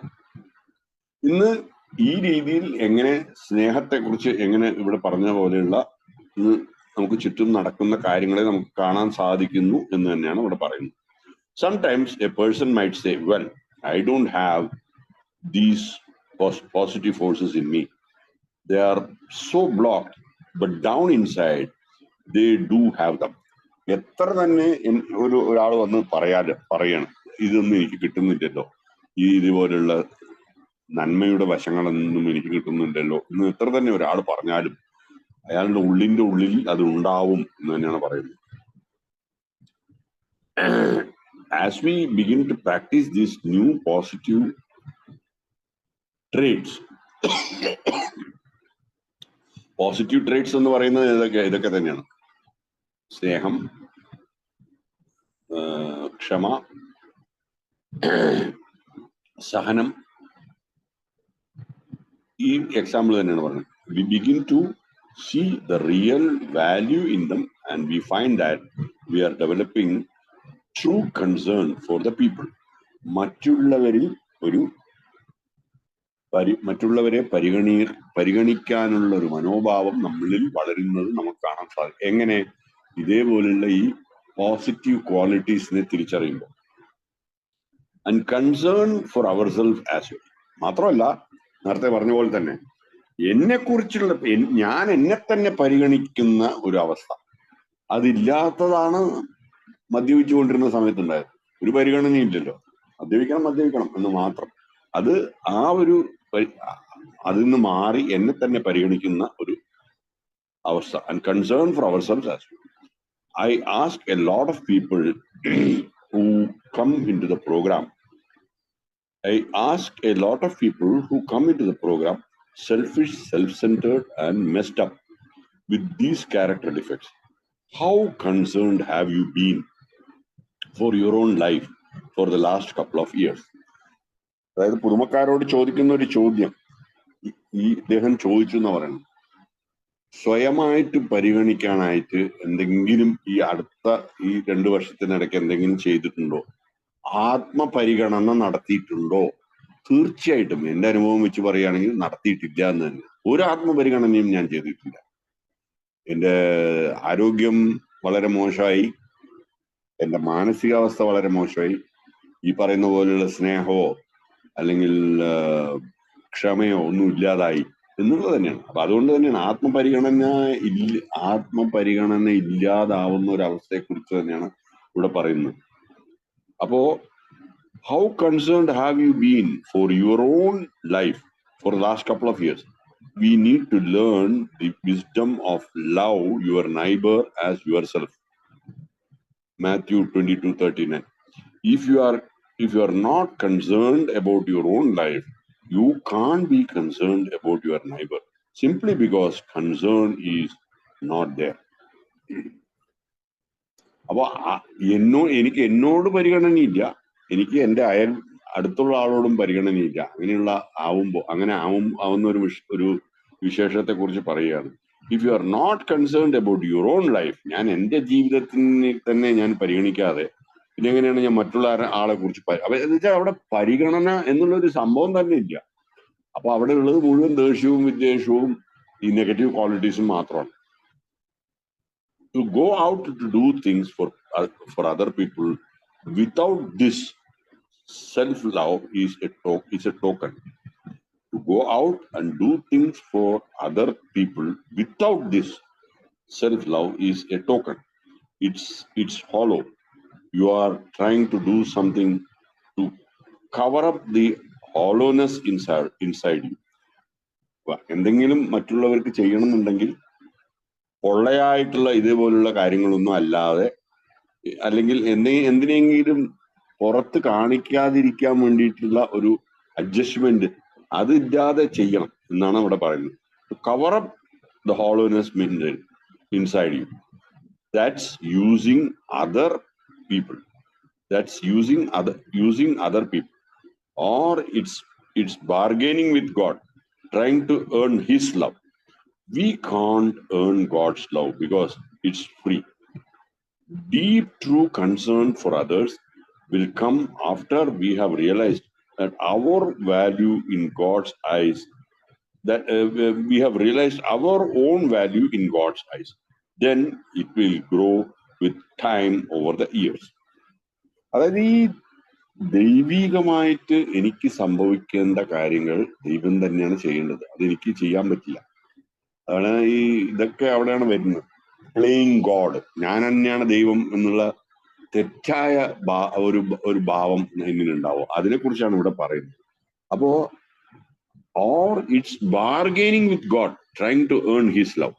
ഇന്ന് ഈ രീതിയിൽ എങ്ങനെ സ്നേഹത്തെക്കുറിച്ച് എങ്ങനെ ഇവിടെ പറഞ്ഞ പോലെയുള്ള നമുക്ക് ചുറ്റും നടക്കുന്ന കാര്യങ്ങളെ നമുക്ക് കാണാൻ സാധിക്കുന്നു എന്ന് തന്നെയാണ് ഇവിടെ പറയുന്നത്. Sometimes a person might say, well, I don't have these positive forces in me. They are so blocked, but down inside they do have them. എത്ര തന്നെ ഒരാൾ വന്ന് പറയാണ് ഇതൊന്നും എനിക്ക് കിട്ടുന്നില്ലല്ലോ, ഈ ഇതുപോലുള്ള നന്മയുടെ വശങ്ങളൊന്നും എനിക്ക് കിട്ടുന്നുണ്ടല്ലോ എന്ന് എത്ര തന്നെ ഒരാൾ പറഞ്ഞാലും അയാളുടെ ഉള്ളിന്റെ ഉള്ളിൽ അത് ഉണ്ടാവും എന്ന് തന്നെയാണ് പറയുന്നത്. as we begin to practice these new positive traits, positive traits എന്ന് പറയുന്നത് ഇതൊക്കെ തന്നെയാണ്. സ്നേഹം, ക്ഷമ, സഹനം, ഈ എക്സാമ്പിൾ തന്നെയാണ് പറഞ്ഞത്. We begin to see the real value in them and we find that we are developing true concern for the people. മറ്റുള്ളവരെ പരിഗണിക്കാനുള്ള ഒരു മനോഭാവം നമ്മളിൽ വളരുന്നത് നമുക്ക് കാണാൻ സാധിക്കും. എങ്ങനെ? ഇതേപോലുള്ള ഈ പോസിറ്റീവ് ക്വാളിറ്റീസിനെ തിരിച്ചറിയുമ്പോൾ. And concern for our self as well. മാത്രമല്ല, നേരത്തെ പറഞ്ഞ പോലെ തന്നെ എന്നെക്കുറിച്ചുള്ള ഞാൻ എന്നെ തന്നെ പരിഗണിക്കുന്ന ഒരു അവസ്ഥ അതില്ലാത്തതാണ് മദ്യപിച്ചുകൊണ്ടിരുന്ന സമയത്തുണ്ടായത്. ഒരു പരിഗണനയില്ലല്ലോ, മദ്യപിക്കണം എന്ന് മാത്രം. അത് അതിൽ നിന്ന് മാറി എന്നെ തന്നെ പരിഗണിക്കുന്ന ഒരു അവസ്ഥ. And concern for our self as well. I ask a lot of people who come into the program. Selfish, self-centered, and messed up with these character defects. How concerned have you been for your own life for the last couple of years? അതായത് പുതുമക്കാരോട് ചോദിക്കുന്ന ഒരു ചോദ്യം ഈ ഇദ്ദേഹം ചോദിച്ചു എന്ന് പറയുന്നത്, സ്വയമായിട്ട് പരിഗണിക്കാനായിട്ട് എന്തെങ്കിലും ഈ അടുത്ത ഈ 2 വർഷത്തിനിടയ്ക്ക് എന്തെങ്കിലും ചെയ്തിട്ടുണ്ടോ? ആത്മപരിഗണന നടത്തിയിട്ടുണ്ടോ? തീർച്ചയായിട്ടും എന്റെ അനുഭവം വെച്ച് പറയുകയാണെങ്കിൽ നടത്തിയിട്ടില്ല എന്ന് തന്നെ. ഒരു ആത്മപരിഗണനയും ഞാൻ ചെയ്തിട്ടില്ല. എന്റെ ആരോഗ്യം വളരെ മോശമായി, എന്റെ മാനസികാവസ്ഥ വളരെ മോശമായി. ഈ പറയുന്ന പോലെയുള്ള സ്നേഹമോ അല്ലെങ്കിൽ ക്ഷമയോ ഒന്നും ഇല്ലാതായി എന്നുള്ളത് തന്നെയാണ്. അപ്പൊ അതുകൊണ്ട് തന്നെയാണ് ആത്മപരിഗണന ഇല്ലാതാവുന്ന ഒരു അവസ്ഥയെ കുറിച്ച് തന്നെയാണ് ഇവിടെ പറയുന്നത്. അപ്പോ how concerned have you been for your own life for the last couple of years? We need to learn the wisdom of love your neighbor as yourself. Matthew 22:39. If you are not concerned about your own life, you can't be concerned about your neighbor, simply because concern is not there. അപ്പൊ എനിക്ക് എന്നോട് പരിഗണനയില്ല, എനിക്ക് എൻ്റെ അടുത്തുള്ള ആളോടും പരിഗണനയില്ല. അങ്ങനെ ആവുന്ന ഒരു വിശേഷത്തെ കുറിച്ച് പറയുകയാണ്. If you are not concerned about your own life, ഞാൻ എൻ്റെ ജീവിതത്തിനെ തന്നെ ഞാൻ പരിഗണിക്കാതെ പിന്നെ എങ്ങനെയാണ് ഞാൻ മറ്റുള്ള ആളെ കുറിച്ച് അപ്പൊ എന്ന് വെച്ചാൽ അവിടെ പരിഗണന എന്നുള്ളൊരു സംഭവം തന്നെ ഇല്ല. അപ്പൊ അവിടെ ഉള്ളത് മുഴുവൻ ദേഷ്യവും വിദ്വേഷവും ഈ നെഗറ്റീവ് ക്വാളിറ്റീസും മാത്രമാണ്. To go out to do things for other people without this self-love is a token. To go out and do things for other people without this self-love is a token. It's hollow. You are trying to do something to cover up the hollowness inside you. എന്തെങ്കിലും മറ്റുള്ളവർക്ക് ചെയ്യണമെന്നുണ്ടെങ്കിൽ പൊള്ളയായിട്ടുള്ള ഇതേപോലുള്ള കാര്യങ്ങളൊന്നും അല്ലാതെ, അല്ലെങ്കിൽ എന്തിനെങ്കിലും പുറത്ത് കാണിക്കാതിരിക്കാൻ വേണ്ടിയിട്ടുള്ള ഒരു അഡ്ജസ്റ്റ്മെന്റ് അതില്ലാതെ ചെയ്യണം എന്നാണ് അവിടെ പറയുന്നത്. To cover up the hollowness inside you. That's using other people. Or it's bargaining with God, trying to earn His love. We can't earn God's love because it's free. Deep, true concern for others will come after we have realized that our value in God's eyes, that we have realized our own value in God's eyes. Then it will grow with time over the years. അതായത് ഈ ദൈവികമായിട്ട് എനിക്ക് സംഭവിക്കേണ്ട കാര്യങ്ങൾ ദൈവം തന്നെയാണ് ചെയ്യേണ്ടത്. അതെനിക്ക് ചെയ്യാൻ പറ്റില്ല. അതാണ് ഇതൊക്കെ അവിടെയാണ് വരുന്നത്. പ്ലേയിങ് ഗോഡ്, ഞാൻ തന്നെയാണ് ദൈവം എന്നുള്ള തെറ്റായ ഒരു ഭാവം എന്നിലുണ്ടാവും. അതിനെക്കുറിച്ചാണ് ഇവിടെ പറയുന്നത്. അപ്പോ or it's bargaining with God, trying to earn his love.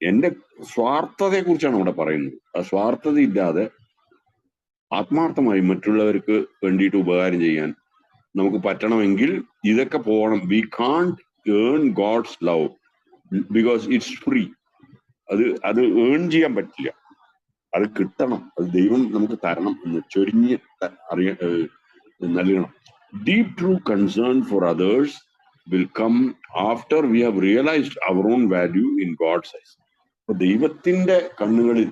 എന്റെ സ്വാർത്ഥതയെ കുറിച്ചാണ് ഇവിടെ പറയുന്നത്. ആ സ്വാർത്ഥത ഇല്ലാതെ ആത്മാർത്ഥമായി മറ്റുള്ളവർക്ക് വേണ്ടിയിട്ട് ഉപകാരം ചെയ്യാൻ നമുക്ക് പറ്റണമെങ്കിൽ ഇതൊക്കെ പോകണം. We can't earn God's love because it's free. അത് ഏൺ ചെയ്യാൻ പറ്റില്ല, അത് കിട്ടണം, അത് ദൈവം നമുക്ക് തരണം എന്ന് ചൊരിഞ്ഞ് നൽകണം. Deep true concern for others will come after we have realized our own value in God's eyes. അപ്പൊ ദൈവത്തിന്റെ കണ്ണുകളിൽ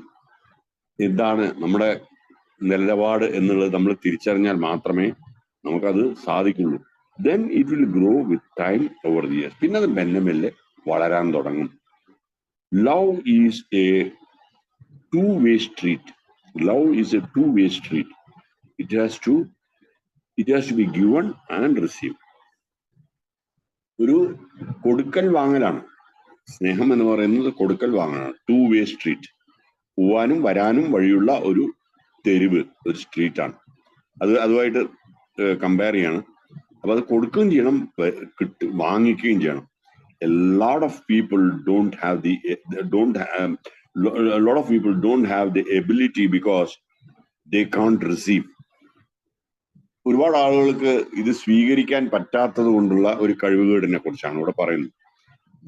എന്താണ് നമ്മുടെ നിലപാട് എന്നുള്ളത് നമ്മൾ തിരിച്ചറിഞ്ഞാൽ മാത്രമേ നമുക്കത് സാധിക്കുള്ളൂ. Then it will grow with time over the years. പിന്നെ അത് മെല്ലെ മെല്ലെ വളരാൻ തുടങ്ങും. Love is A two-way street. Love is a two-way street. It has to be given and received. ഒരു കൊടുക്കൽ വാങ്ങലാണ് സ്നേഹം എന്ന് പറയുന്നത്. കൊടുക്കൽ വാങ്ങലാണ്, two-way street. പോവാനും വരാനും വഴിയുള്ള ഒരു തെരുവ്, ഒരു സ്ട്രീറ്റാണ്. അതുമായിട്ട് കമ്പയർ ചെയ്യാണ്. അപ്പൊ അത് കൊടുക്കുകയും ചെയ്യണം, വാങ്ങിക്കുകയും ചെയ്യണം. A lot of people don't have the ability because they can't receive. ഒരുപാട് ആളുകൾക്ക് ഇത് സ്വീകരിക്കാൻ പറ്റാത്തത് കൊണ്ടുള്ള ഒരു കഴിവുകേടിനെ കുറിച്ചാണ് ഇവിടെ പറയുന്നത്.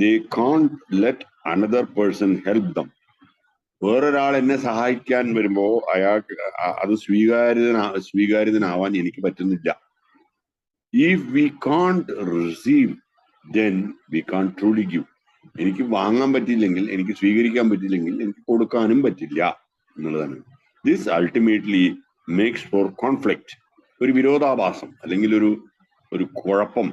They can't let another person help them. വേറൊരാൾ എന്നെ സഹായിക്കാൻ വരുമ്പോ അയാൾക്ക് അത് സ്വീകാര്യതനാവാൻ എനിക്ക് പറ്റുന്നില്ല. If we can't receive, then we can't truly give. എനിക്ക് വാങ്ങാൻ പറ്റില്ലെങ്കിൽ, എനിക്ക് സ്വീകരിക്കാൻ പറ്റില്ലെങ്കിൽ എനിക്ക് കൊടുക്കാനും പറ്റില്ല എന്നുള്ളതാണ്. This ultimately makes for conflict. ഒരു വിരോധാഭാസം അല്ലെങ്കിൽ ഒരു കുഴപ്പം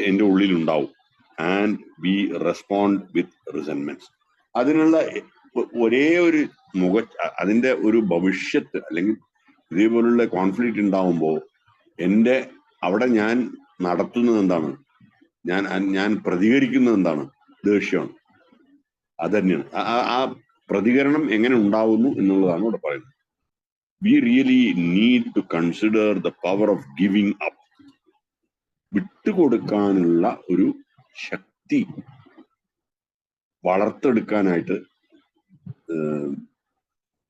എൻ്റെ ഉള്ളിൽ ഉണ്ടാവും. And we respond with resentments. അതിനുള്ള ഒരേ ഒരു അതിന്റെ ഒരു ഭവിഷ്യത്ത് അല്ലെങ്കിൽ ഇതേപോലുള്ള കോൺഫ്ലിക്റ്റ് ഉണ്ടാവുമ്പോൾ അവിടെ ഞാൻ നടത്തുന്നത് എന്താണ്, ഞാൻ പ്രതികരിക്കുന്നത് എന്താണ്? ദേഷ്യമാണ്. അത് തന്നെയാണ്. ആ പ്രതികരണം എങ്ങനെ ഉണ്ടാവുന്നു എന്നുള്ളതാണ് ഇവിടെ പറയുന്നത്. We really need to consider the power of giving up. വിട്ടുകൊടുക്കാനുള്ള ഒരു ശക്തി വളർത്തെടുക്കാനായിട്ട്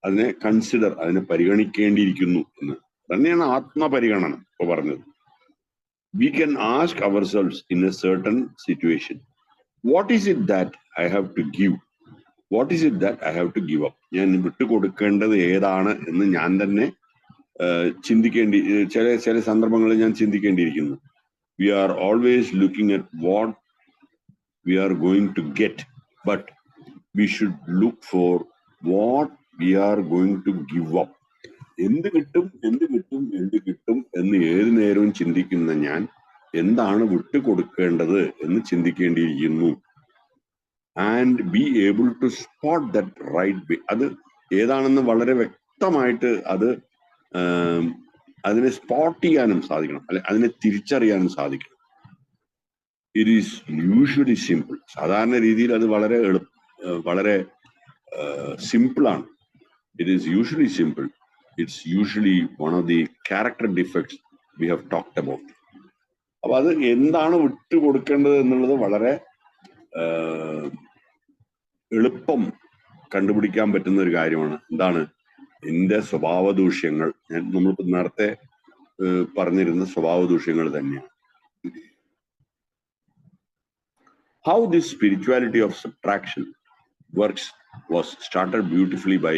അതിനെ പരിഗണിക്കേണ്ടിയിരിക്കുന്നു എന്ന് തന്നെയാണ് ആത്മപരിഗണന ഇപ്പൊ പറഞ്ഞത്. We can ask ourselves in a certain situation, what is it that I have to give? What is it that I have to give up? ഞാൻ വിട്ടുകൊടുക്കേണ്ടത് ഏതാണ് എന്ന് ഞാൻ തന്നെ ചില സന്ദർഭങ്ങളിൽ ഞാൻ ചിന്തിക്കേണ്ടിയിരിക്കുന്നു. We are always looking at what we are going to get, but we should look for what we are going to give up. എന്ത് കിട്ടും എന്ന് ഏത് നേരവും ചിന്തിക്കുന്ന ഞാൻ എന്താണ് വിട്ടുകൊടുക്കേണ്ടത് എന്ന് ചിന്തിക്കേണ്ടിയിരിക്കുന്നു. And be able to spot that right way. അത് ഏതാണെന്ന് വളരെ വ്യക്തമായിട്ട് അതിനെ സ്പോട്ട് ചെയ്യാനും സാധിക്കണം, അല്ലെ അതിനെ തിരിച്ചറിയാനും സാധിക്കണം. It is usually simple. സാധാരണ രീതിയിൽ അത് വളരെ സിമ്പിളാണ്. It is usually simple. It's usually one of the character defects we have talked about. അപ്പൊ അത് എന്താണ് വിട്ടുകൊടുക്കേണ്ടത് എന്നുള്ളത് വളരെ എളുപ്പം കണ്ടുപിടിക്കാൻ പറ്റുന്ന ഒരു കാര്യമാണ്. എന്താണ് എന്റെ സ്വഭാവ ദൂഷ്യങ്ങൾ? നമ്മളിപ്പോ നേരത്തെ പറഞ്ഞിരുന്ന സ്വഭാവ ദൂഷ്യങ്ങൾ തന്നെയാണ്. How this spirituality of subtraction works was started beautifully by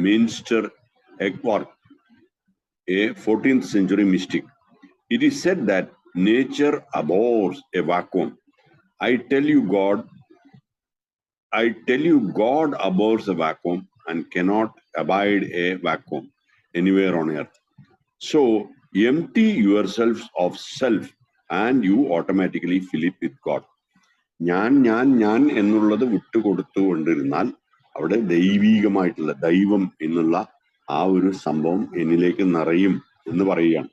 Meister Eckhart, a 14th century mystic. It is said that nature abhors a vacuum. I tell you God abhors a vacuum and cannot abide a vacuum anywhere on earth. So empty yourselves of self and you automatically fill it with God. ഞാൻ എന്നുള്ളത് വിട്ടുകൊടുത്തുകൊണ്ടിരുന്നാൽ അവിടെ ദൈവീകമായിട്ടുള്ള ദൈവം എന്നുള്ള ആ ഒരു സംഭവം എന്നിലേക്ക് നിറയും എന്ന് പറയുകയാണ്.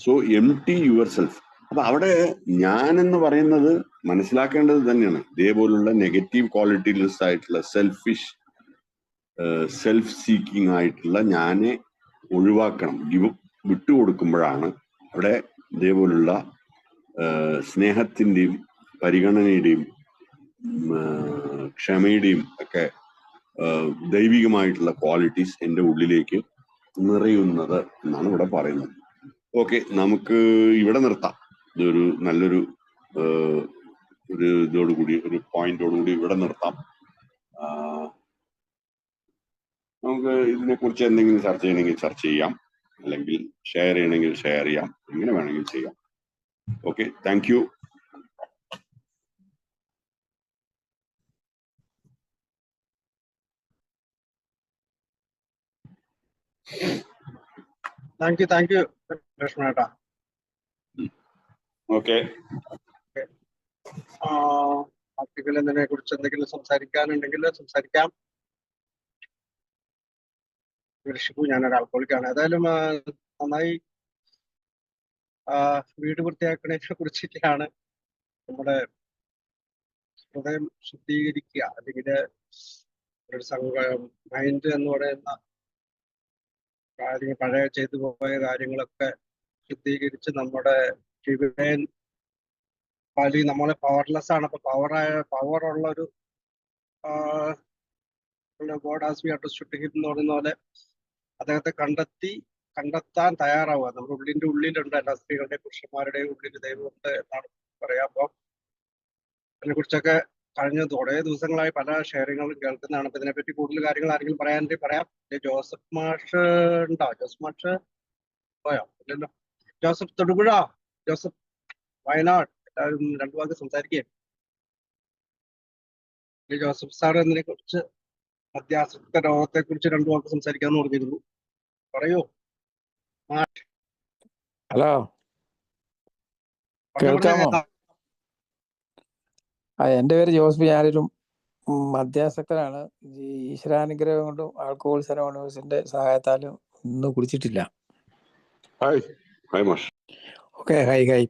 So empty your self. അപ്പൊ അവിടെ ഞാൻ എന്ന് പറയുന്നത് മനസ്സിലാക്കേണ്ടത് തന്നെയാണ്. ഇതേപോലുള്ള നെഗറ്റീവ് ക്വാളിറ്റീസ് ആയിട്ടുള്ള സെൽഫ് സീക്കിംഗ് ആയിട്ടുള്ള ഞാനെ ഒഴിവാക്കണം. വിട്ടുകൊടുക്കുമ്പോഴാണ് അവിടെ ഇതേപോലുള്ള സ്നേഹത്തിന്റെയും പരിഗണനയുടെയും ക്ഷമയുടെയും ഒക്കെ ദൈവികമായിട്ടുള്ള ക്വാളിറ്റീസ് എൻ്റെ ഉള്ളിലേക്ക് നിറയുന്നത് എന്നാണ് ഇവിടെ പറയുന്നത്. ഓക്കെ, നമുക്ക് ഇവിടെ നിർത്താം. ഇതൊരു നല്ലൊരു ഒരു ഇതോടുകൂടി, ഒരു പോയിന്റോടുകൂടി ഇവിടെ നിർത്താം. നമുക്ക് ഇതിനെക്കുറിച്ച് എന്തെങ്കിലും ചർച്ച ചെയ്യണമെങ്കിൽ ചർച്ച ചെയ്യാം, അല്ലെങ്കിൽ ഷെയർ ചെയ്യണമെങ്കിൽ ഷെയർ ചെയ്യാം, എങ്ങനെ വേണമെങ്കിൽ ചെയ്യാം. Okay, thank you. Thank you ലക്ഷ്മണേട്ടാ. ഓക്കെ, ആർട്ടിക്കിൾ എന്നതിനെ കുറിച്ച് എന്തെങ്കിലും സംസാരിക്കാനുണ്ടെങ്കിൽ സംസാരിക്കാം. ഷിബു, ഞാനൊരു ആൽക്കോളിക്കാണ്. ഏതായാലും നന്നായി. വീട് വൃത്തിയാക്കുന്നതിനെ കുറിച്ചിട്ടാണ്. നമ്മുടെ ഹൃദയം ശുദ്ധീകരിക്കുക, അല്ലെങ്കിൽ ഒരു മൈൻഡ് എന്ന് പറയുന്ന കാര്യങ്ങൾ, പഴയ ചെയ്തു പോയ കാര്യങ്ങളൊക്കെ ശുദ്ധീകരിച്ച് നമ്മുടെ ഡിവൈൻ പാലി, നമ്മളെ പവർലെസ് ആണ്. അപ്പൊ പവറുള്ള ഒരു God as we understood him എന്ന് പറയുന്ന പോലെ അദ്ദേഹത്തെ കണ്ടെത്താൻ തയ്യാറാവുക. നമ്മുടെ ഉള്ളിലുണ്ട്, എല്ലാ സ്ത്രീകളുടെയും പുരുഷന്മാരുടെയും ഉള്ളിൽ ദൈവമുണ്ട് എന്നാണ് പറയാം. അപ്പൊ അതിനെ കുറിച്ചൊക്കെ കഴിഞ്ഞ കുറേ ദിവസങ്ങളായി പല ഷെയറിങ്ങുകളും കേൾക്കുന്നതാണ്. അപ്പൊ ഇതിനെപ്പറ്റി കൂടുതൽ കാര്യങ്ങൾ ആരെങ്കിലും പറയാനുണ്ടെങ്കിൽ പറയാം. ജോസഫ് മാഷ് ഉണ്ടോ? ജോസഫ് മാഷ് പോയോ? ഇല്ലല്ലോ. ജോസഫ് തൊടുപുഴ, ജോസഫ് വയനാട്, എല്ലാവരും രണ്ടു വാക്ക് സംസാരിക്കുകയും. ജോസഫ് സാർ എന്നതിനെ കുറിച്ച്, മധ്യാസക്ത രോഗത്തെ കുറിച്ച് രണ്ടു വാക്ക് സംസാരിക്കാന്ന് പറഞ്ഞിരുന്നു. പറയൂ. ഹലോ, കേൾക്കാമോ? എൻ്റെ പേര് ജോസഫ്. ഞാനൊരു മദ്യാസക്തനാണ്. ഈ ഈശ്വരാനുഗ്രഹം കൊണ്ടും ആൽക്കഹോൾസ് അനോണിമസിന്റെ സഹായത്താലും ഒന്നും കുടിച്ചിട്ടില്ല. ഹായ് മാഷ്. Okay, high high.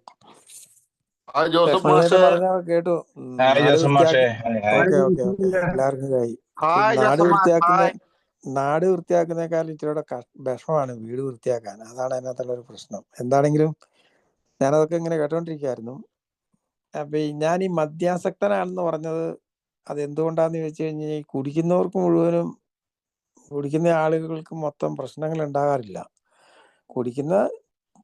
പറഞ്ഞ കേട്ടു. എല്ലാവർക്കും ഹൈ. നാട് വൃത്തിയാക്കുന്നേക്കാളും ഇച്ചിരിയുടെ വിഷമാണ് വീട് വൃത്തിയാക്കാൻ. അതാണ് അതിനകത്തുള്ള ഒരു പ്രശ്നം. എന്താണെങ്കിലും ഞാനതൊക്കെ ഇങ്ങനെ കേട്ടോണ്ടിരിക്കുകയായിരുന്നു. അപ്പൊ ഞാൻ ഈ മദ്യാസക്തനാണെന്ന് പറഞ്ഞത് അതെന്തുകൊണ്ടാന്ന് ചോദിച്ചു കഴിഞ്ഞാൽ, ഈ കുടിക്കുന്നവർക്ക് മുഴുവനും, കുടിക്കുന്ന ആളുകൾക്ക് മൊത്തം പ്രശ്നങ്ങൾ ഉണ്ടാകാറില്ല. കുടിക്കുന്ന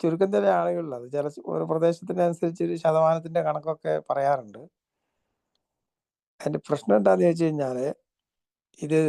ചുരുക്കം ചില ആളുകളിൽ, അത് ചില ഓരോ പ്രദേശത്തിനനുസരിച്ച് ഒരു ശതമാനത്തിന്റെ കണക്കൊക്കെ പറയാറുണ്ട്. അതിന്റെ പ്രശ്നം എന്താന്ന് ചോദിച്ചു കഴിഞ്ഞാല്, ഇത്